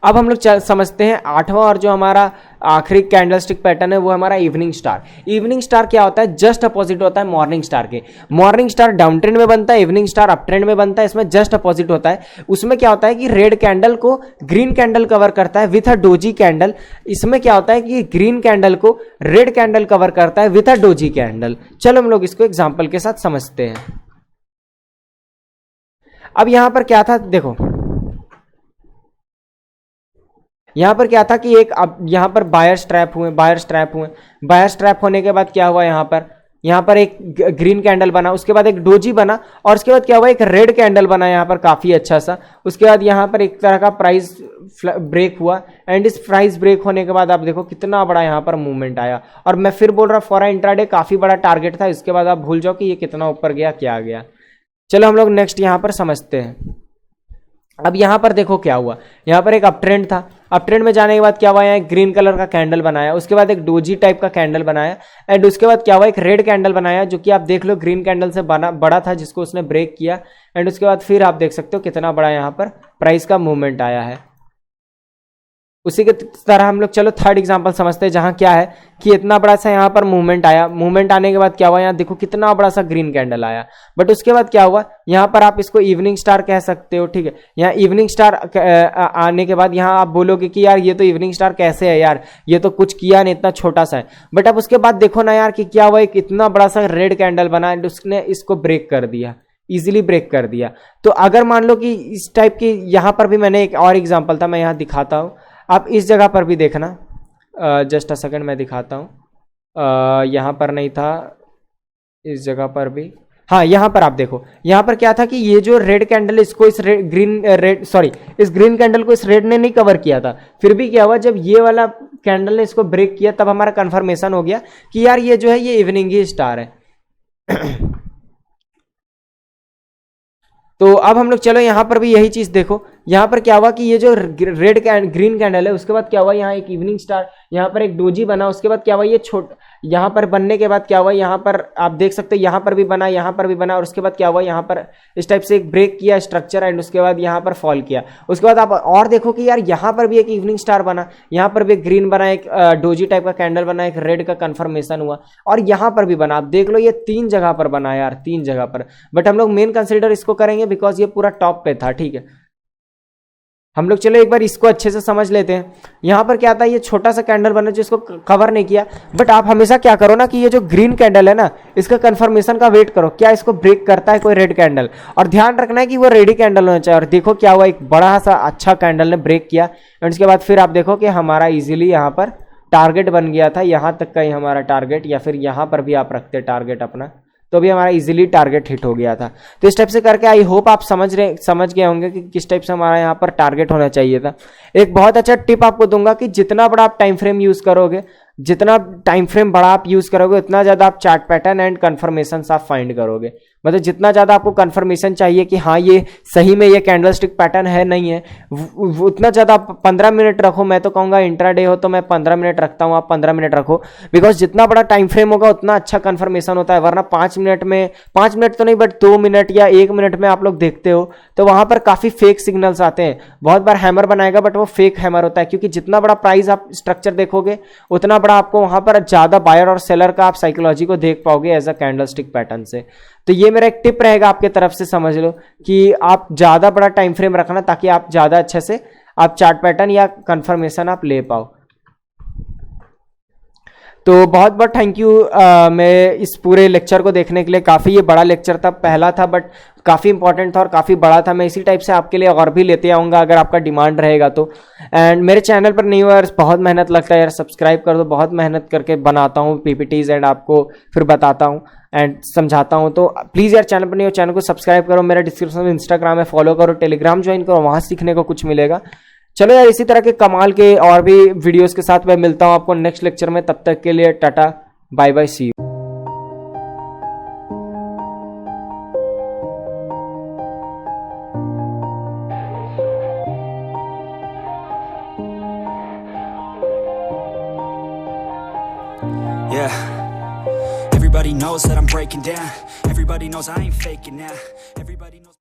अब हम लोग समझते हैं आठवां और जो हमारा आखिरी कैंडलस्टिक पैटर्न है वो हमारा इवनिंग स्टार। इवनिंग स्टार क्या होता है, जस्ट अपोजिट होता है मॉर्निंग स्टार के। मॉर्निंग स्टार डाउन ट्रेंड में बनता है, इवनिंग स्टार अप ट्रेंड में बनता है, इसमें जस्ट अपोजिट होता है। उसमें क्या होता है कि रेड कैंडल को ग्रीन कैंडल कवर करता है विथ अ डोजी कैंडल, इसमें क्या होता है कि ग्रीन कैंडल को रेड कैंडल कवर करता है विथ अ डोजी कैंडल। चलो हम लोग इसको एग्जाम्पल के साथ समझते हैं। अब यहां पर क्या था, देखो यहां पर क्या था कि एक अब यहां पर बायर स्ट्रैप हुए, बायर स्ट्रैप होने के बाद क्या हुआ, यहां पर एक ग्रीन कैंडल बना, उसके बाद एक डोजी बना, और उसके बाद क्या हुआ, एक रेड कैंडल बना यहां पर काफी अच्छा सा। उसके बाद यहां पर एक तरह का प्राइस ब्रेक हुआ, एंड इस प्राइस ब्रेक होने के बाद आप देखो कितना बड़ा यहां पर मूवमेंट आया। और मैं फिर बोल रहा हूं फॉर इंट्राडे काफी बड़ा टारगेट था, इसके बाद आप भूल जाओ कि ये कितना ऊपर गया क्या गया। चलो हम लोग नेक्स्ट यहां पर समझते हैं। अब यहां पर देखो क्या हुआ, यहां पर एक अप ट्रेंड था, अप ट्रेंड में जाने के बाद क्या हुआ, यहाँ एक ग्रीन कलर का कैंडल बनाया, उसके बाद एक डोजी टाइप का कैंडल बनाया, एंड उसके बाद क्या हुआ, एक रेड कैंडल बनाया जो कि आप देख लो ग्रीन कैंडल से बड़ा था जिसको उसने ब्रेक किया, एंड उसके बाद फिर आप देख सकते हो कितना बड़ा यहाँ पर प्राइस का मूवमेंट आया है। उसी के तरह हम लोग चलो थर्ड एग्जांपल समझते हैं, जहां क्या है कि इतना बड़ा सा यहाँ पर मूवमेंट आया, मूवमेंट आने के बाद क्या हुआ, यहाँ देखो कितना बड़ा सा ग्रीन कैंडल आया, बट उसके बाद क्या हुआ, यहाँ पर आप इसको इवनिंग स्टार कह सकते हो, ठीक है। यहाँ इवनिंग स्टार आने के बाद यहाँ आप बोलोगे कि यार ये तो इवनिंग स्टार कैसे है यार, ये तो कुछ किया नहीं, इतना छोटा सा है। बट अब उसके बाद देखो ना यार कि क्या हुआ, एक इतना बड़ा सा रेड कैंडल बना एंड उसने इसको ब्रेक कर दिया, इजीली ब्रेक कर दिया। तो अगर मान लो कि इस टाइप की, यहाँ पर भी मैंने एक और एग्जांपल था, मैं यहाँ दिखाता हूँ, आप इस जगह पर भी देखना, जस्ट अ सेकंड मैं दिखाता हूँ, यहाँ पर नहीं था, इस जगह पर भी, हाँ यहाँ पर आप देखो, यहाँ पर क्या था कि ये जो रेड कैंडल इसको इस इस ग्रीन कैंडल को इस रेड ने नहीं कवर किया था, फिर भी क्या हुआ, जब ये वाला कैंडल ने इसको ब्रेक किया तब हमारा कंफर्मेशन हो गया कि यार ये जो है ये इवनिंग ही स्टार है। तो अब हम लोग चलो यहाँ पर भी यही चीज देखो, यहाँ पर क्या हुआ कि ये जो ग्रीन कैंडल है उसके बाद क्या हुआ, यहाँ एक इवनिंग स्टार, यहाँ पर एक डोजी बना, उसके बाद क्या हुआ, ये यहाँ पर बनने के बाद क्या हुआ, यहाँ पर आप देख सकते हो यहाँ पर भी बना, यहाँ पर भी बना, और उसके बाद क्या हुआ, यहाँ पर इस टाइप से एक ब्रेक किया स्ट्रक्चर, एंड उसके बाद यहाँ पर फॉल किया। उसके बाद आप और देखो कि यार यहाँ पर भी एक इवनिंग स्टार बना, यहाँ पर भी एक ग्रीन बना, एक डोजी टाइप का कैंडल बना, एक रेड का कंफर्मेशन हुआ, और यहाँ पर भी बना। आप देख लो ये 3 जगह पर बना यार, 3 जगह पर, बट हम लोग मेन कंसिडर इसको करेंगे बिकॉज ये पूरा टॉप पे था, ठीक है। हम लोग चलो एक बार इसको अच्छे से समझ लेते हैं। यहाँ पर क्या आता है, ये छोटा सा कैंडल बना जिसको कवर नहीं किया, बट आप हमेशा क्या करो ना कि ये जो ग्रीन कैंडल है ना, इसका कंफर्मेशन का वेट करो, क्या इसको ब्रेक करता है कोई रेड कैंडल, और ध्यान रखना है कि वो रेडी कैंडल होना चाहिए। और देखो क्या हुआ, एक बड़ा सा अच्छा कैंडल ने ब्रेक किया, एंड उसके बाद फिर आप देखो कि हमारा इजीली यहाँ पर टारगेट बन गया था, यहाँ तक का ही हमारा टारगेट, या फिर यहाँ पर भी आप रखते टारगेट अपना, तो भी हमारा इजीली टारगेट हिट हो गया था। तो इस टाइप से करके आई होप आप समझ गए होंगे कि किस टाइप से हमारा यहाँ पर टारगेट होना चाहिए था। एक बहुत अच्छा टिप आपको दूंगा कि जितना बड़ा आप टाइम फ्रेम यूज करोगे, जितना टाइम फ्रेम बड़ा आप यूज करोगे, उतना ज्यादा आप चार्ट पैटर्न एंड कंफर्मेशन आप फाइंड करोगे। मतलब जितना ज्यादा आपको कंफर्मेशन चाहिए कि हाँ ये सही में ये कैंडलस्टिक पैटर्न है नहीं है, उतना ज्यादा आप 15 मिनट रखो। मैं तो कहूंगा इंट्राडे हो तो मैं 15 मिनट रखता हूँ, आप 15 मिनट रखो, बिकॉज जितना बड़ा टाइम फ्रेम होगा उतना अच्छा कंफर्मेशन होता है। वरना 5 मिनट में, 5 मिनट तो नहीं बट 2 मिनट या 1 मिनट में आप लोग देखते हो तो वहां पर काफी फेक सिग्नल्स आते हैं। बहुत बार हैमर बनाएगा बट वो फेक हैमर होता है, क्योंकि जितना बड़ा प्राइस आप स्ट्रक्चर देखोगे उतना बड़ा आपको वहां पर ज्यादा बायर और सेलर का आप साइकोलॉजी को देख पाओगे एज अ कैंडलस्टिक पैटर्न से। तो ये मेरा एक टिप रहेगा आपके तरफ से, समझ लो कि आप ज्यादा बड़ा टाइम फ्रेम रखना ताकि आप ज्यादा अच्छे से आप चार्ट पैटर्न या कंफर्मेशन आप ले पाओ। तो बहुत बहुत थैंक यू मैं इस पूरे लेक्चर को देखने के लिए। काफ़ी ये बड़ा लेक्चर था, पहला था बट काफ़ी इंपॉर्टेंट था और काफ़ी बड़ा था। मैं इसी टाइप से आपके लिए और भी लेते आऊँगा अगर आपका डिमांड रहेगा तो। एंड मेरे चैनल पर नहीं हुआ यार, बहुत मेहनत लगता है यार, सब्सक्राइब कर दो। बहुत मेहनत करके बनाता हूँ पीपीटीज एंड आपको फिर बताता हूँ एंड समझाता हूँ। तो प्लीज़ यार चैनल पर नहीं हो, चैनल को सब्सक्राइब करो। मेरा डिस्क्रिप्शन में इंस्टाग्राम है, फॉलो करो, टेलीग्राम ज्वाइन करो, वहाँ सीखने को कुछ मिलेगा। चलो यार इसी तरह के कमाल के और भी वीडियोस के साथ मैं मिलता हूँ आपको नेक्स्ट लेक्चर में। तब तक के लिए tata bye bye, see you. Yeah, everybody knows that I'm breaking down. Everybody knows I ain't faking now. Everybody knows